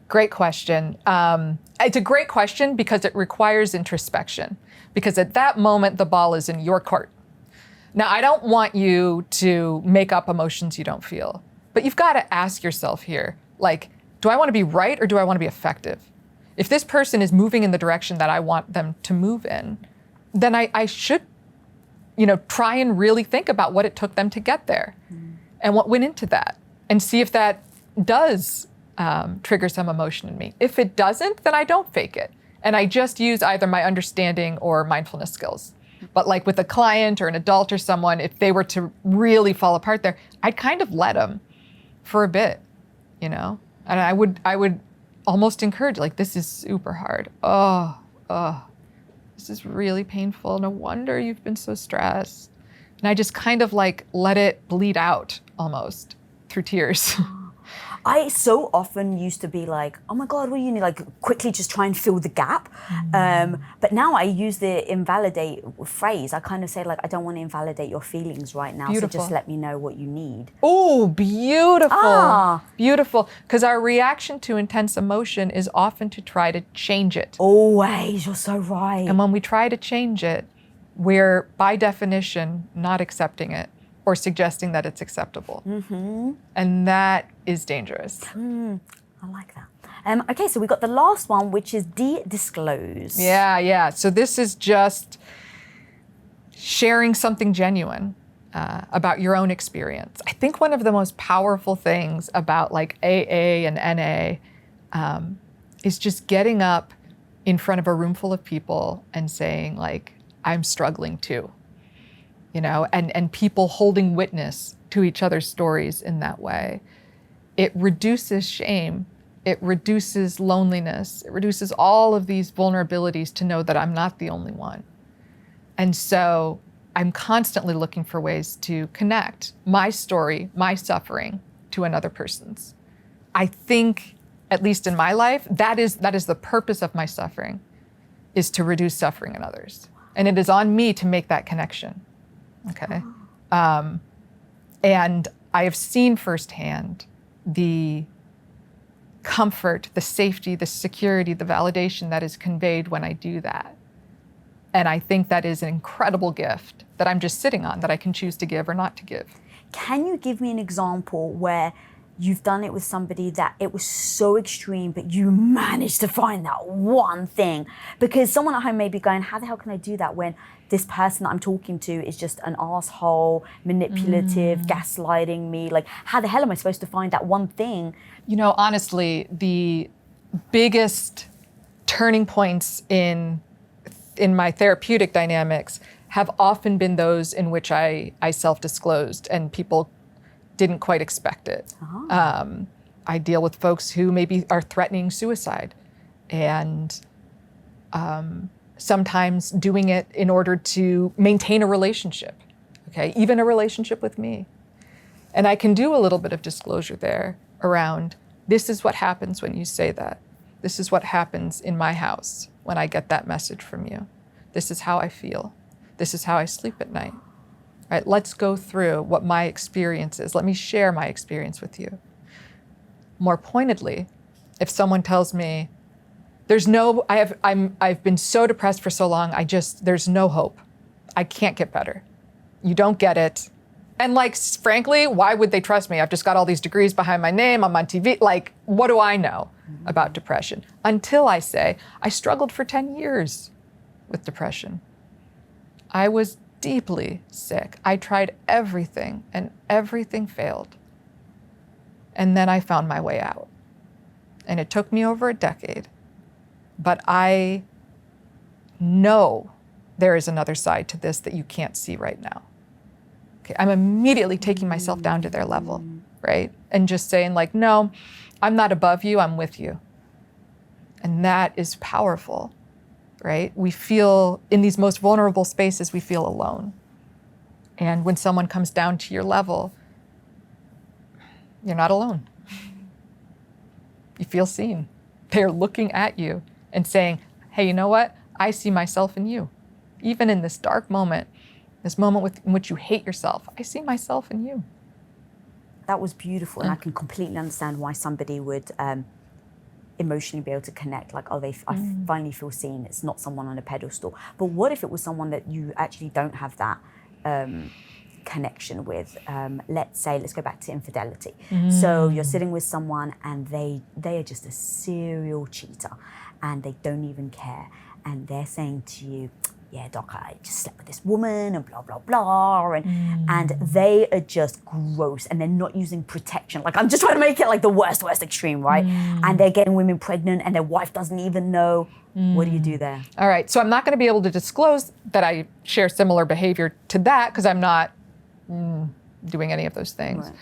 Great question. It's a great question because it requires introspection, because at that moment, the ball is in your court. Now, I don't want you to make up emotions you don't feel, but you've got to ask yourself here, like, do I want to be right or do I want to be effective? If this person is moving in the direction that I want them to move in, then I should, try and really think about what it took them to get there and what went into that, and see if that does trigger some emotion in me. If it doesn't, then I don't fake it. And I just use either my understanding or mindfulness skills. But like with a client or an adult or someone, if they were to really fall apart there, I'd kind of let them for a bit, And I would almost encourage, like, this is super hard. This is really painful. No wonder you've been so stressed. And I just kind of like let it bleed out almost through tears. I so often used to be like, oh my God, what do you need? Like, quickly just try and fill the gap. But now I use the invalidate phrase. I kind of say, like, I don't want to invalidate your feelings right now. Beautiful. So just let me know what you need. Oh, beautiful. Beautiful. Because our reaction to intense emotion is often to try to change it. Always, you're so right. And when we try to change it, we're by definition not accepting it or suggesting that it's acceptable. And that is dangerous. I like that. Okay, so we got the last one, which is disclose. Yeah. So this is just sharing something genuine about your own experience. I think one of the most powerful things about like AA and NA is just getting up in front of a room full of people and saying, like, I'm struggling too. And people holding witness to each other's stories in that way. it reduces shame, it reduces loneliness, it reduces all of these vulnerabilities to know that I'm not the only one. And so I'm constantly looking for ways to connect my story, my suffering, to another person's. I think, at least in my life, that is the purpose of my suffering, is to reduce suffering in others. And it is on me to make that connection, okay? And I have seen firsthand the comfort, the safety, the security, the validation that is conveyed when I do that. And I think that is an incredible gift that I'm just sitting on, that I can choose to give or not to give. Can you give me an example where you've done it with somebody that it was so extreme, but you managed to find that one thing? Because someone at home may be going, how the hell can I do that when this person that I'm talking to is just an asshole, manipulative, gaslighting me? Like, how the hell am I supposed to find that one thing? You know, honestly, the biggest turning points in my therapeutic dynamics have often been those in which I self-disclosed and people didn't quite expect it. I deal with folks who maybe are threatening suicide, and sometimes doing it in order to maintain a relationship, okay? Even a relationship with me. And I can do a little bit of disclosure there around, this is what happens when you say that. This is what happens in my house when I get that message from you. This is how I feel. This is how I sleep at night. Right? Let's go through what my experience is. Let me share my experience with you. More pointedly, if someone tells me, I've been so depressed for so long, there's no hope. I can't get better. You don't get it. And like, frankly, why would they trust me? I've just got all these degrees behind my name, I'm on TV. Like, what do I know about depression? Until I say, I struggled for 10 years with depression. I was deeply sick. I tried everything and everything failed. And then I found my way out. And it took me over a decade. But I know there is another side to this that you can't see right now. Okay, I'm immediately taking myself down to their level, right? And just saying like, no, I'm not above you, I'm with you. And that is powerful, right? We feel, in these most vulnerable spaces, we feel alone. And when someone comes down to your level, you're not alone. You feel seen. They're looking at you and saying, hey, you know what? I see myself in you. Even in this dark moment, this moment in which you hate yourself, I see myself in you. That was beautiful, and I can completely understand why somebody would emotionally be able to connect, like, I finally feel seen. It's not someone on a pedestal. But what if it was someone that you actually don't have that connection with? Let's go back to infidelity. So you're sitting with someone and they are just a serial cheater and they don't even care. And they're saying to you, yeah, doc, I just slept with this woman and blah, blah, blah. And they are just gross and they're not using protection. Like, I'm just trying to make it like the worst extreme, right? And they're getting women pregnant and their wife doesn't even know. What do you do there? All right, so I'm not gonna be able to disclose that I share similar behavior to that because I'm not doing any of those things. Right.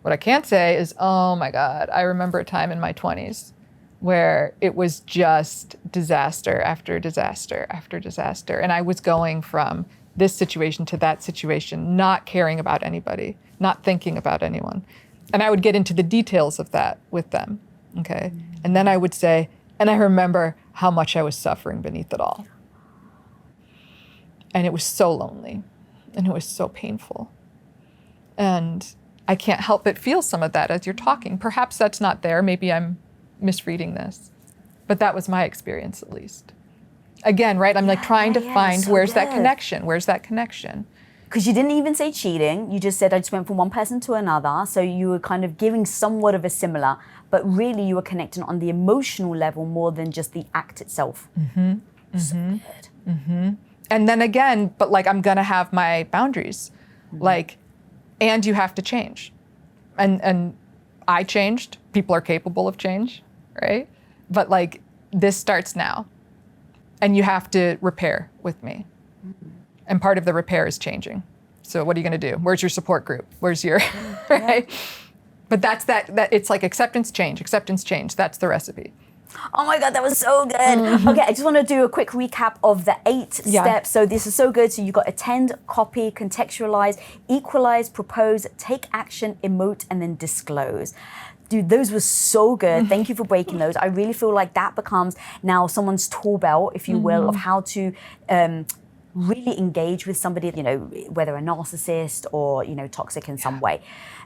What I can say is, oh my God, I remember a time in my 20s where it was just disaster after disaster after disaster. And I was going from this situation to that situation, not caring about anybody, not thinking about anyone. And I would get into the details of that with them, okay? And then I would say, and I remember how much I was suffering beneath it all. And it was so lonely, and it was so painful. And I can't help but feel some of that as you're talking. Perhaps that's not there, maybe I'm misreading this, but that was my experience at least. Again, right, I'm like trying to find so where's that connection, where's that connection? Because you didn't even say cheating, you just said I just went from one person to another, so you were kind of giving somewhat of a similar, but really you were connecting on the emotional level more than just the act itself. So good. And then again, but like I'm gonna have my boundaries, like, and you have to change. And I changed, people are capable of change, right? But like, this starts now. And you have to repair with me. And part of the repair is changing. So what are you gonna do? Where's your support group? Where's your, right? But that's that it's like acceptance, change. That's the recipe. Oh my God, that was so good. Okay, I just want to do a quick recap of the 8 steps. So this is so good. So you got attend, copy, contextualize, equalize, propose, take action, emote, and then disclose. Dude, those were so good. Thank you for breaking those. I really feel like that becomes now someone's tool belt, if you will, of how to really engage with somebody, you know, whether a narcissist or, you know, toxic in some way.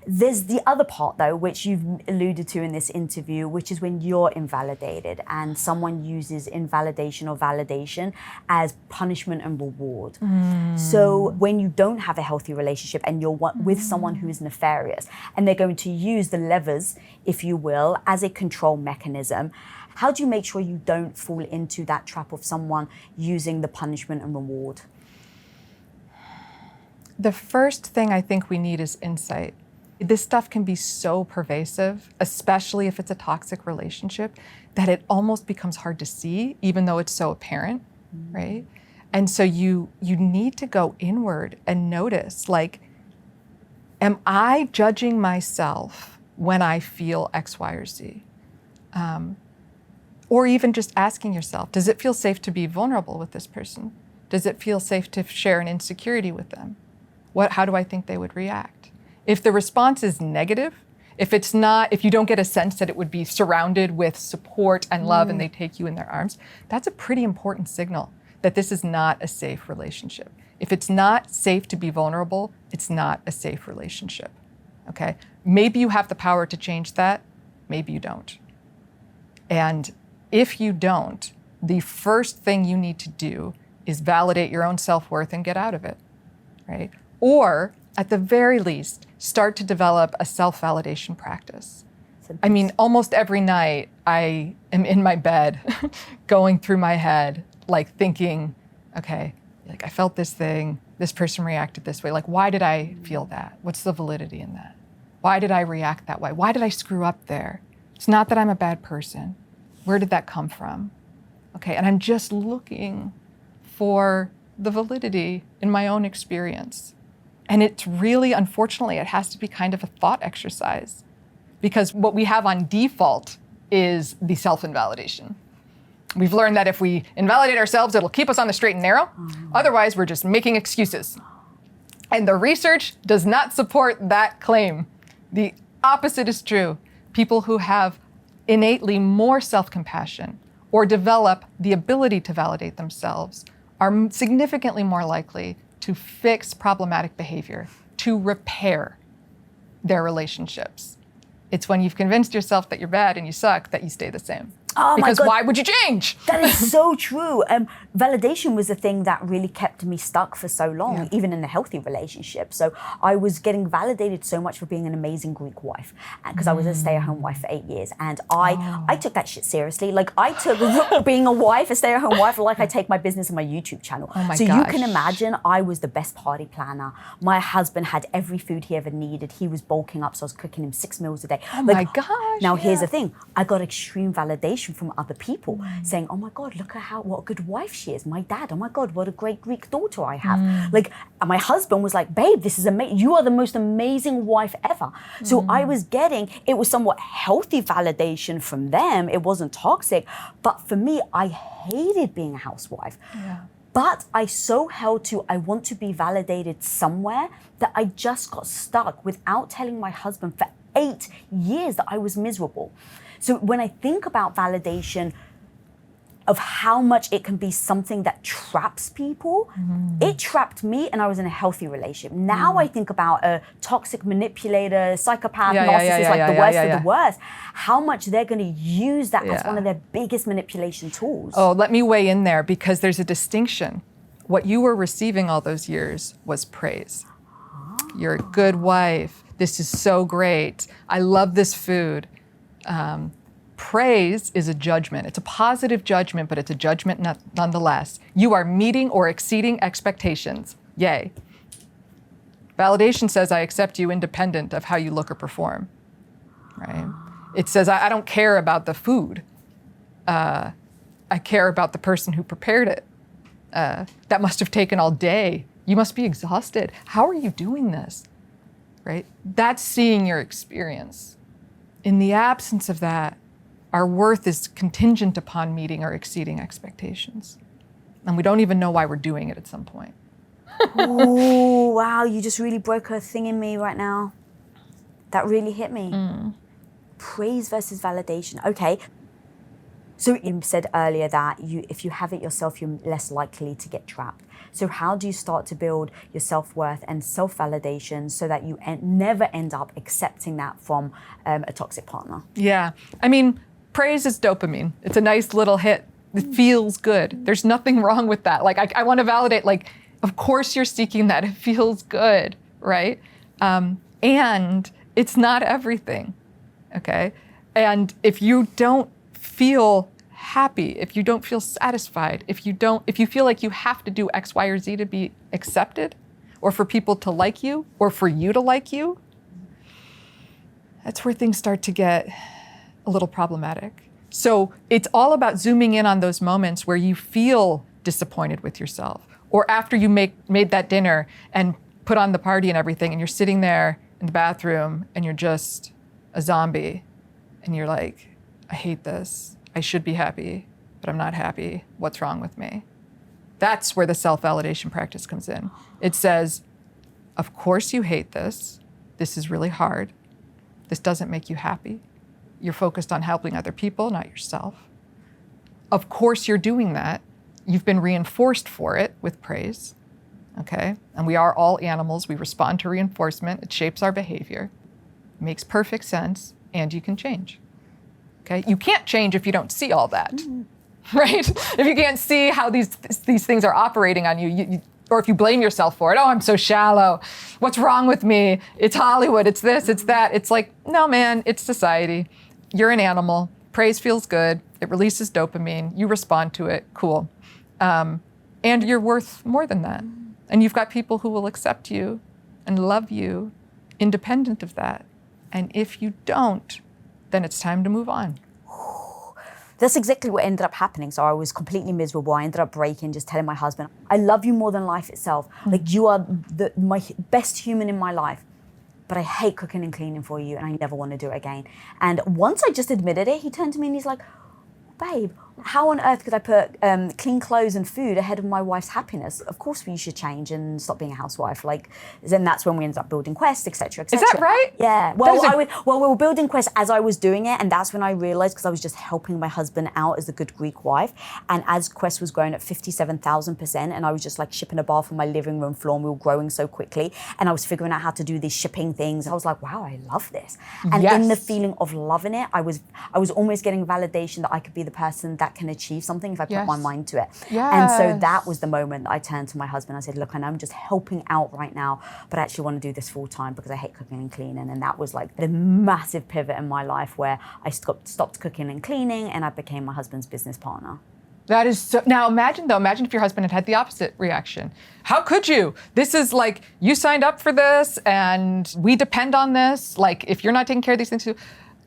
There's the other part though, which you've alluded to in this interview, which is when you're invalidated and someone uses invalidation or validation as punishment and reward. So when you don't have a healthy relationship and you're with someone who is nefarious and they're going to use the levers, if you will, as a control mechanism, how do you make sure you don't fall into that trap of someone using the punishment and reward? The first thing I think we need is insight. This stuff can be so pervasive, especially if it's a toxic relationship, that it almost becomes hard to see, even though it's so apparent, right? And so you need to go inward and notice, like, am I judging myself when I feel X, Y, or Z? Or even just asking yourself, does it feel safe to be vulnerable with this person? Does it feel safe to share an insecurity with them? How do I think they would react? If the response is negative, if you don't get a sense that it would be surrounded with support and love and they take you in their arms, that's a pretty important signal that this is not a safe relationship. If it's not safe to be vulnerable, it's not a safe relationship, okay? Maybe you have the power to change that, maybe you don't. And if you don't, the first thing you need to do is validate your own self-worth and get out of it, right? Or at the very least, start to develop a self-validation practice. I mean, almost every night I am in my bed going through my head, like thinking, okay, like I felt this thing, this person reacted this way. Like, why did I feel that? What's the validity in that? Why did I react that way? Why did I screw up there? It's not that I'm a bad person. Where did that come from? Okay, and I'm just looking for the validity in my own experience. And it's really, unfortunately, it has to be kind of a thought exercise because what we have on default is the self-invalidation. We've learned that if we invalidate ourselves, it'll keep us on the straight and narrow. Otherwise, we're just making excuses. And the research does not support that claim. The opposite is true. People who have innately more self-compassion or develop the ability to validate themselves are significantly more likely to fix problematic behavior, to repair their relationships. It's when you've convinced yourself that you're bad and you suck that you stay the same. Oh my because God. Why would you change? That is so true. Validation was the thing that really kept me stuck for so long, even in a healthy relationship. So I was getting validated so much for being an amazing Greek wife because I was a stay-at-home wife for 8 years. And I took that shit seriously. Like I took being a wife, a stay-at-home wife, like I take my business and my YouTube channel. Oh my so gosh. you can imagine I was the best party planner. My husband had every food he ever needed. He was bulking up, so I was cooking him 6 meals a day. Oh my gosh. Now here's the thing. I got extreme validation from other people saying, oh my God, look at what a good wife she is. My dad, oh my God, what a great Greek daughter I have. Like, and my husband was like, babe, this is amazing. You are the most amazing wife ever. So I was getting, it was somewhat healthy validation from them. It wasn't toxic. But for me, I hated being a housewife. Yeah. But I so held to, I want to be validated somewhere that I just got stuck without telling my husband for 8 years that I was miserable. So when I think about validation of how much it can be something that traps people, it trapped me and I was in a healthy relationship. Now I think about a toxic manipulator, psychopath, narcissist, the worst of the worst, how much they're going to use that as one of their biggest manipulation tools. Oh, let me weigh in there because there's a distinction. What you were receiving all those years was praise. You're a good wife. This is so great. I love this food. Praise is a judgment. It's a positive judgment, but it's a judgment nonetheless. You are meeting or exceeding expectations. Yay. Validation says, I accept you independent of how you look or perform, right? It says, I don't care about the food. I care about the person who prepared it. That must have taken all day. You must be exhausted. How are you doing this, right? That's seeing your experience. In the absence of that, our worth is contingent upon meeting or exceeding expectations. And we don't even know why we're doing it at some point. Oh, wow, you just really broke a thing in me right now. That really hit me. Praise versus validation. Okay. So you said earlier that if you have it yourself, you're less likely to get trapped. So how do you start to build your self-worth and self-validation so that you never end up accepting that from a toxic partner? Yeah. I mean, praise is dopamine. It's a nice little hit. It feels good. There's nothing wrong with that. Like, I want to validate, like, of course you're seeking that. It feels good, right? And it's not everything, okay? And if you don't feel happy, if you don't feel satisfied, if you feel like you have to do X, Y, or Z to be accepted, or for people to like you, or for you to like you, that's where things start to get a little problematic. So it's all about zooming in on those moments where you feel disappointed with yourself, or after you made that dinner and put on the party and everything, and you're sitting there in the bathroom and you're just a zombie, and you're like, I hate this. I should be happy, but I'm not happy. What's wrong with me? That's where the self-validation practice comes in. It says, of course you hate this. This is really hard. This doesn't make you happy. You're focused on helping other people, not yourself. Of course you're doing that. You've been reinforced for it with praise, okay? And we are all animals. We respond to reinforcement. It shapes our behavior. It makes perfect sense, and you can change, okay? You can't change if you don't see all that, right? If you can't see how these things are operating on you, or if you blame yourself for it, oh, I'm so shallow. What's wrong with me? It's Hollywood, it's this, it's that. It's like, no, man, it's society. You're an animal. Praise feels good. It releases dopamine. You respond to it. Cool. And you're worth more than that. And you've got people who will accept you and love you independent of that. And if you don't, then it's time to move on. That's exactly what ended up happening. So I was completely miserable. I ended up breaking, just telling my husband, I love you more than life itself. Like, you are my best human in my life, but I hate cooking and cleaning for you, and I never want to do it again. And once I just admitted it, he turned to me and he's like, babe, how on earth could I put clean clothes and food ahead of my wife's happiness? Of course we should change and stop being a housewife. Like, then that's when we ended up building Quest, etc., etc. Is that right? Yeah. Well, we were building Quest as I was doing it, and that's when I realized, because I was just helping my husband out as a good Greek wife, and as Quest was growing at 57,000%, and I was just like shipping a bar from my living room floor, and we were growing so quickly, and I was figuring out how to do these shipping things. I was like, wow, I love this. And in the feeling of loving it, I was almost getting validation that I could be the person that can achieve something if I put my mind to it. And so that was the moment that I turned to my husband. I said, look, I know I'm just helping out right now, but I actually want to do this full time because I hate cooking and cleaning. And that was like the massive pivot in my life where I stopped cooking and cleaning, and I became my husband's business partner. That is so. Now imagine if your husband had the opposite reaction. How could you? This is like, you signed up for this and we depend on this. Like, if you're not taking care of these things,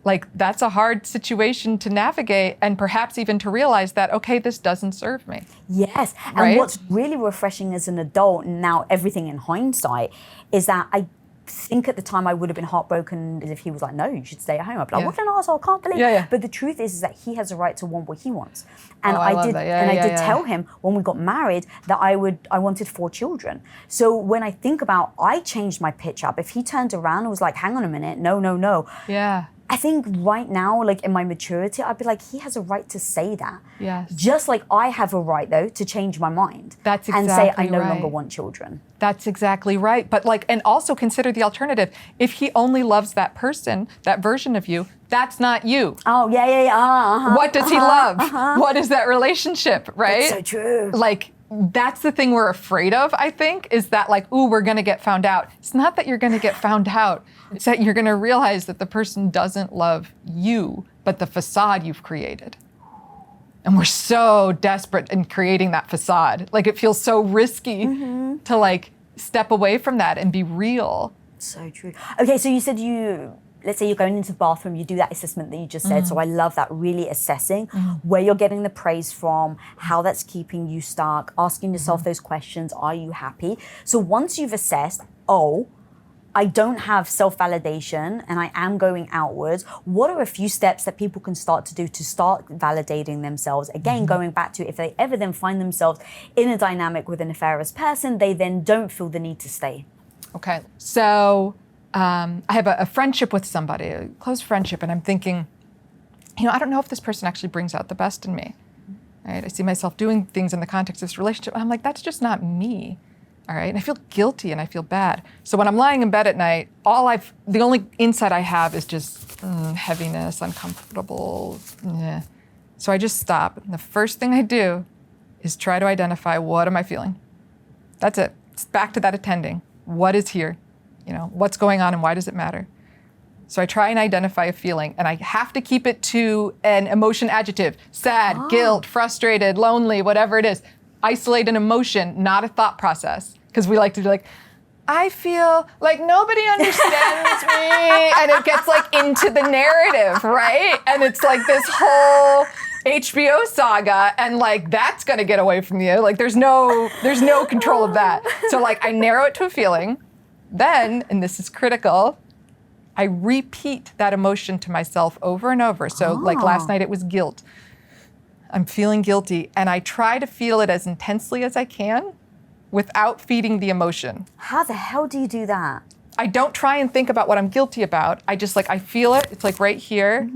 like, that's a hard situation to navigate, and perhaps even to realize that, okay, this doesn't serve me. Yes, and right? What's really refreshing as an adult, and now everything in hindsight, is that I think at the time I would have been heartbroken if he was like, no, you should stay at home. I'd be like, what an arsehole, I can't believe it. But the truth is that he has a right to want what he wants. And I did tell him when we got married that I wanted 4 children. So when I think about, I changed my pitch up. If he turned around and was like, hang on a minute, no. Yeah. I think right now, like in my maturity, I'd be like, he has a right to say that. Yes. Just like I have a right, though, to change my mind. That's exactly and say I no right. longer want children. That's exactly right. But like, and also consider the alternative. If he only loves that person, that version of you, that's not you. Oh, yeah. What does he love? What is that relationship, right? That's so true. Like, that's the thing we're afraid of, I think, is that like, ooh, we're going to get found out. It's not that you're going to get found out. It's that you're going to realize that the person doesn't love you, but the facade you've created. And we're so desperate in creating that facade. Like, it feels so risky to like step away from that and be real. So true. Okay, so you said let's say you're going into the bathroom, you do that assessment that you just said. So I love that, really assessing where you're getting the praise from, how that's keeping you stuck, asking yourself those questions, are you happy? So once you've assessed, I don't have self-validation and I am going outwards. What are a few steps that people can start to do to start validating themselves? Again, going back to if they ever then find themselves in a dynamic with a nefarious person, they then don't feel the need to stay. Okay, so I have a friendship with somebody, a close friendship, and I'm thinking, I don't know if this person actually brings out the best in me. Right? I see myself doing things in the context of this relationship, and I'm like, that's just not me. All right, and I feel guilty and I feel bad. So when I'm lying in bed at night, the only insight I have is just heaviness, uncomfortable. Yeah. So I just stop. And the first thing I do is try to identify, what am I feeling? That's it. It's back to that attending. What is here? What's going on and why does it matter? So I try and identify a feeling, and I have to keep it to an emotion adjective: sad, guilt, frustrated, lonely, whatever it is. Isolate an emotion, not a thought process. Because we like to be like, I feel like nobody understands me. And it gets like into the narrative, right? And it's like this whole HBO saga, and like that's gonna get away from you. Like there's no control of that. So like I narrow it to a feeling. Then, and this is critical, I repeat that emotion to myself over and over. So like last night it was guilt. I'm feeling guilty, and I try to feel it as intensely as I can without feeding the emotion. How the hell do you do that? I don't try and think about what I'm guilty about. I just I feel it, it's like right here.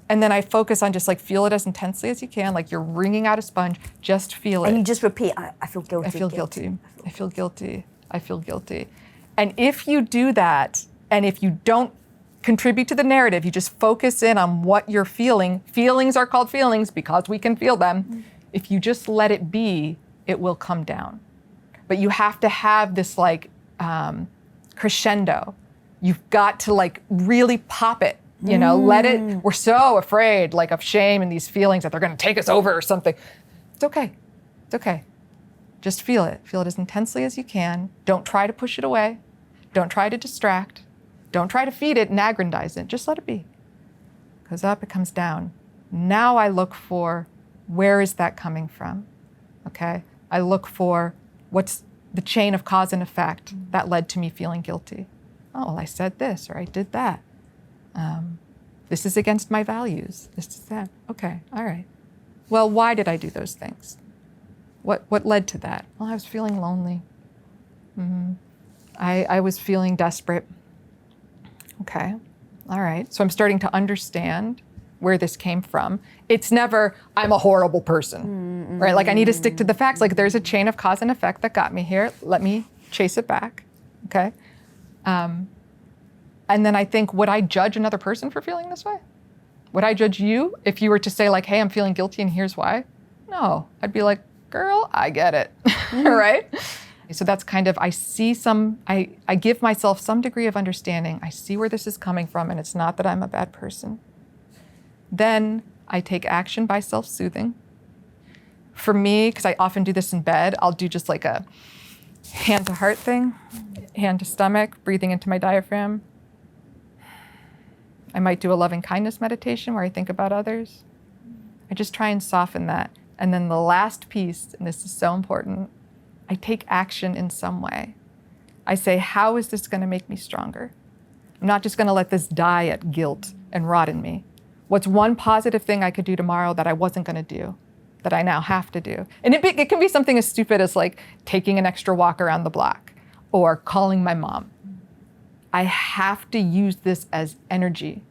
And then I focus on just feel it as intensely as you can, like you're wringing out a sponge, just feel it. And you just repeat, I feel guilty. I feel guilty. I feel guilty. I feel guilty. And if you do that, and if you don't contribute to the narrative, you just focus in on what you're feeling. Feelings are called feelings because we can feel them. If you just let it be, it will come down. But you have to have this crescendo. You've got to really pop it, let it. We're so afraid of shame and these feelings that they're gonna take us over or something. It's okay, it's okay. Just feel it as intensely as you can. Don't try to push it away. Don't try to distract. Don't try to feed it and aggrandize it. Just let it be. It goes up, it comes down. Now I look for, where is that coming from? Okay? I look for what's the chain of cause and effect that led to me feeling guilty. Oh, well, I said this or I did that. This is against my values. This is that. Okay, all right. Well, why did I do those things? What led to that? Well, I was feeling lonely. I was feeling desperate. Okay, all right. So I'm starting to understand where this came from. It's never, I'm a horrible person, right? I need to stick to the facts. There's a chain of cause and effect that got me here. Let me chase it back, okay? And then I think, would I judge another person for feeling this way? Would I judge you if you were to say hey, I'm feeling guilty and here's why? No, I'd be like, girl, I get it, right? So that's I give myself some degree of understanding. I see where this is coming from, and it's not that I'm a bad person. Then I take action by self-soothing. For me, because I often do this in bed, I'll do just a hand to heart thing, hand to stomach, breathing into my diaphragm. I might do a loving kindness meditation where I think about others. I just try and soften that. And then the last piece, and this is so important, I take action in some way. I say, how is this going to make me stronger? I'm not just going to let this die at guilt and rot in me. What's one positive thing I could do tomorrow that I wasn't going to do, that I now have to do? And it can be something as stupid as taking an extra walk around the block or calling my mom. I have to use this as energy,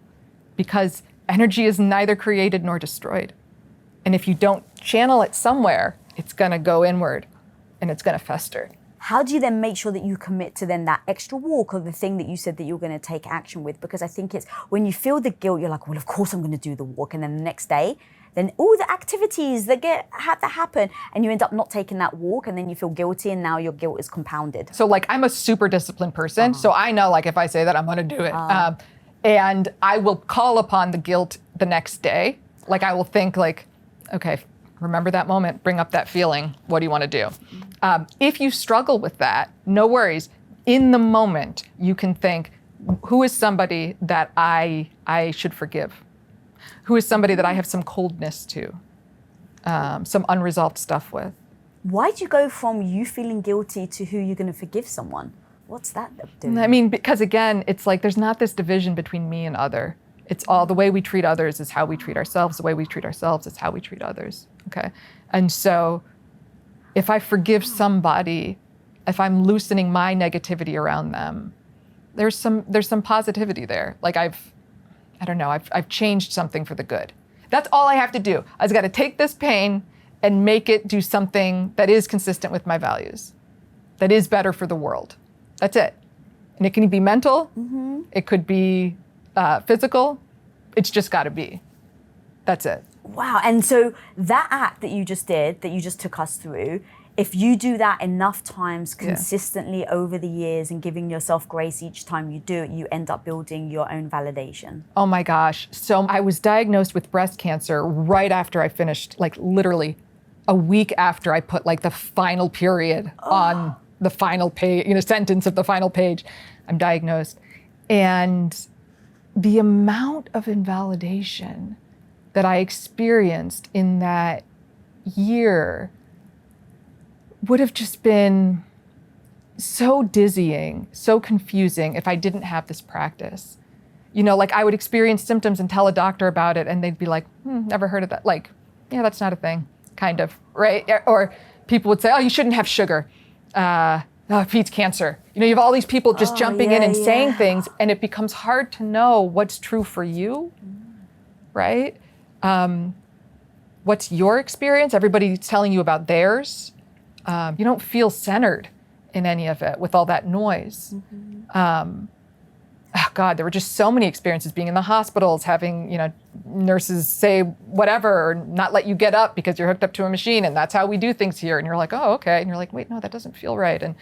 because energy is neither created nor destroyed. And if you don't channel it somewhere, it's going to go inward and it's going to fester. How do you then make sure that you commit to then that extra walk or the thing that you said that you're going to take action with? Because I think it's when you feel the guilt, you're like, well, of course I'm going to do the walk. And then the next day, then all the activities that happen, and you end up not taking that walk, and then you feel guilty, and now your guilt is compounded. So I'm a super disciplined person. So I know if I say that, I'm going to do it. And I will call upon the guilt the next day. I will think okay, remember that moment, bring up that feeling. What do you want to do? If you struggle with that, no worries. In the moment, you can think, who is somebody that I should forgive? Who is somebody that I have some coldness to, some unresolved stuff with? Why do you go from you feeling guilty to who you're going to forgive someone? What's that doing? I mean, because again, it's like there's not this division between me and other. It's all the way we treat others is how we treat ourselves. The way we treat ourselves is how we treat others. Okay. And so if I forgive somebody, if I'm loosening my negativity around them, there's some positivity there. Like I've changed something for the good. That's all I have to do. I just got to take this pain and make it do something that is consistent with my values, that is better for the world. That's it. And it can be mental. It could be physical. It's just got to be. That's it. Wow. And so that act that you just did, that you just took us through, if you do that enough times consistently over the years and giving yourself grace each time you do it, you end up building your own validation. Oh my gosh. So I was diagnosed with breast cancer right after I finished, like literally a week after I put like the final period on the final page, sentence of the final page. I'm diagnosed. And the amount of invalidation that I experienced in that year would have just been so dizzying, so confusing if I didn't have this practice. Like I would experience symptoms and tell a doctor about it and they'd be like, never heard of that. Like, yeah, that's not a thing, kind of, right? Or people would say, oh, you shouldn't have sugar. It feeds cancer. You have all these people just jumping in and saying things, and it becomes hard to know what's true for you, right? What's your experience? Everybody's telling you about theirs. You don't feel centered in any of it with all that noise. God, there were just so many experiences being in the hospitals, having, nurses say whatever, or not let you get up because you're hooked up to a machine and that's how we do things here. And you're like, oh, okay. And you're like, wait, no, that doesn't feel right. And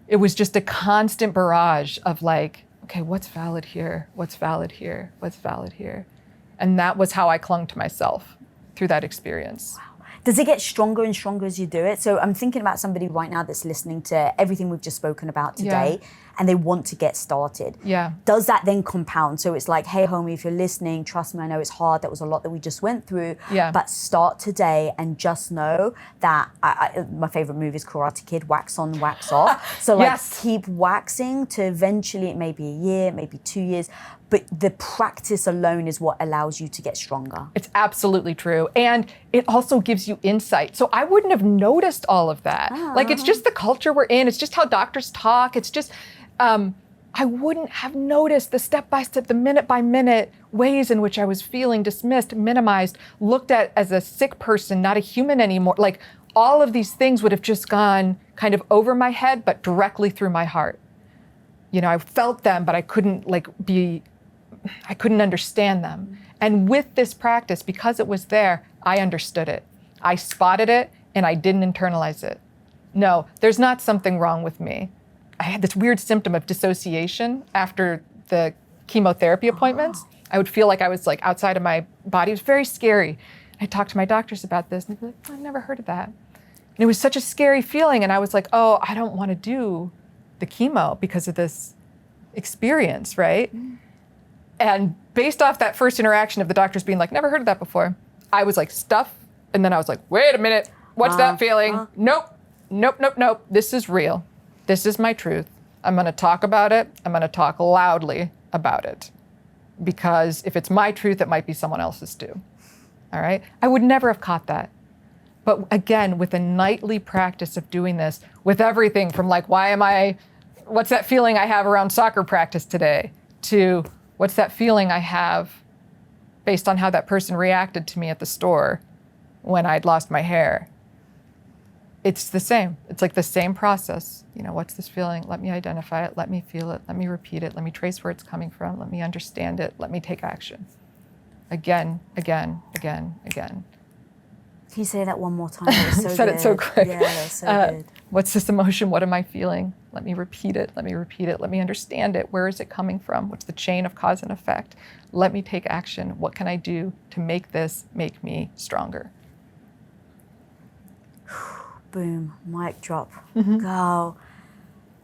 it was just a constant barrage of like, okay, what's valid here? What's valid here? What's valid here? And that was how I clung to myself through that experience. Wow. Does it get stronger and stronger as you do it? So I'm thinking about somebody right now that's listening to everything we've just spoken about today, and they want to get started. Yeah. Does that then compound? So it's like, hey, homie, if you're listening, trust me, I know it's hard. That was a lot that we just went through. Yeah. But start today and just know that my favorite movie is Karate Kid, wax on, wax off. So like keep waxing to eventually, it may be a year, maybe 2 years, but the practice alone is what allows you to get stronger. It's absolutely true. And it also gives you insight. So I wouldn't have noticed all of that. Like, it's just the culture we're in. It's just how doctors talk. It's just, I wouldn't have noticed the step-by-step, the minute-by-minute ways in which I was feeling dismissed, minimized, looked at as a sick person, not a human anymore. Like, all of these things would have just gone kind of over my head, but directly through my heart. I felt them, but I couldn't I couldn't understand them. And with this practice, because it was there, I understood it. I spotted it and I didn't internalize it. No, there's not something wrong with me. I had this weird symptom of dissociation after the chemotherapy appointments. I would feel like I was like outside of my body. It was very scary. I talked to my doctors about this and they'd be like, I've never heard of that. And it was such a scary feeling. And I was like, oh, I don't want to do the chemo because of this experience, right? And based off that first interaction of the doctors being like, never heard of that before, I was like, stuff. And then I was like, wait a minute, what's that feeling? Nope. This is real. This is my truth. I'm going to talk about it. I'm going to talk loudly about it. Because if it's my truth, it might be someone else's too. All right? I would never have caught that. But again, with a nightly practice of doing this, with everything from like, what's that feeling I have around soccer practice today, to what's that feeling I have based on how that person reacted to me at the store when I'd lost my hair. It's the same. It's like the same process. What's this feeling? Let me identify it. Let me feel it. Let me repeat it. Let me trace where it's coming from. Let me understand it. Let me take action. Again, again, again, again. Can you say that one more time? That was so said good. It so quick. Yeah, that was so good. What's this emotion? What am I feeling? Let me repeat it. Let me repeat it. Let me understand it. Where is it coming from? What's the chain of cause and effect? Let me take action. What can I do to make this make me stronger? Boom, mic drop. Go.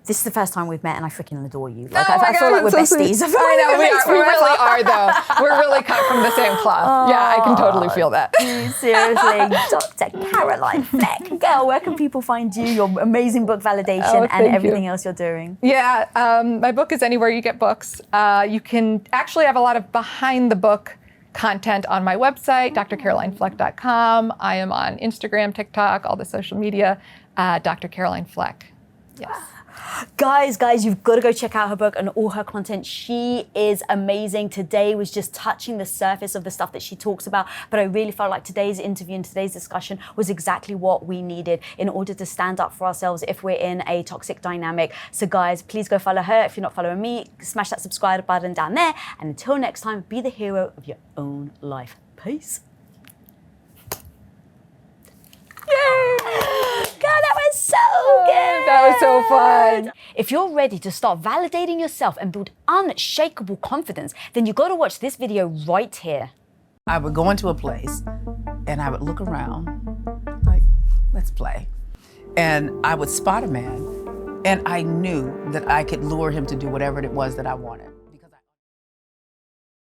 This is the first time we've met, and I freaking adore you. Like, Oh my I feel God, like we're it's so besties. sweet. I know, we really are, though. We're really cut from the same cloth. Yeah, I can totally feel that. Seriously, Dr. Caroline Fleck. Girl, where can people find you, your amazing book validation, and everything else you're doing? Yeah, my book is anywhere you get books. You can actually have a lot of behind the book content on my website, drcarolinefleck.com. I am on Instagram, TikTok, all the social media, Dr. Caroline Fleck. Yes. Guys, you've got to go check out her book and all her content. She is amazing. Today was just touching the surface of the stuff that she talks about, but I really felt like today's interview and today's discussion was exactly what we needed in order to stand up for ourselves if we're in a toxic dynamic. So guys, please go follow her. If you're not following me, smash that subscribe button down there. And until next time, be the hero of your own life. Peace. Yay! God, that was so good. That was so fun. If you're ready to start validating yourself and build unshakable confidence, then you got to watch this video right here. I would go into a place and I would look around like, let's play. And I would spot a man and I knew that I could lure him to do whatever it was that I wanted.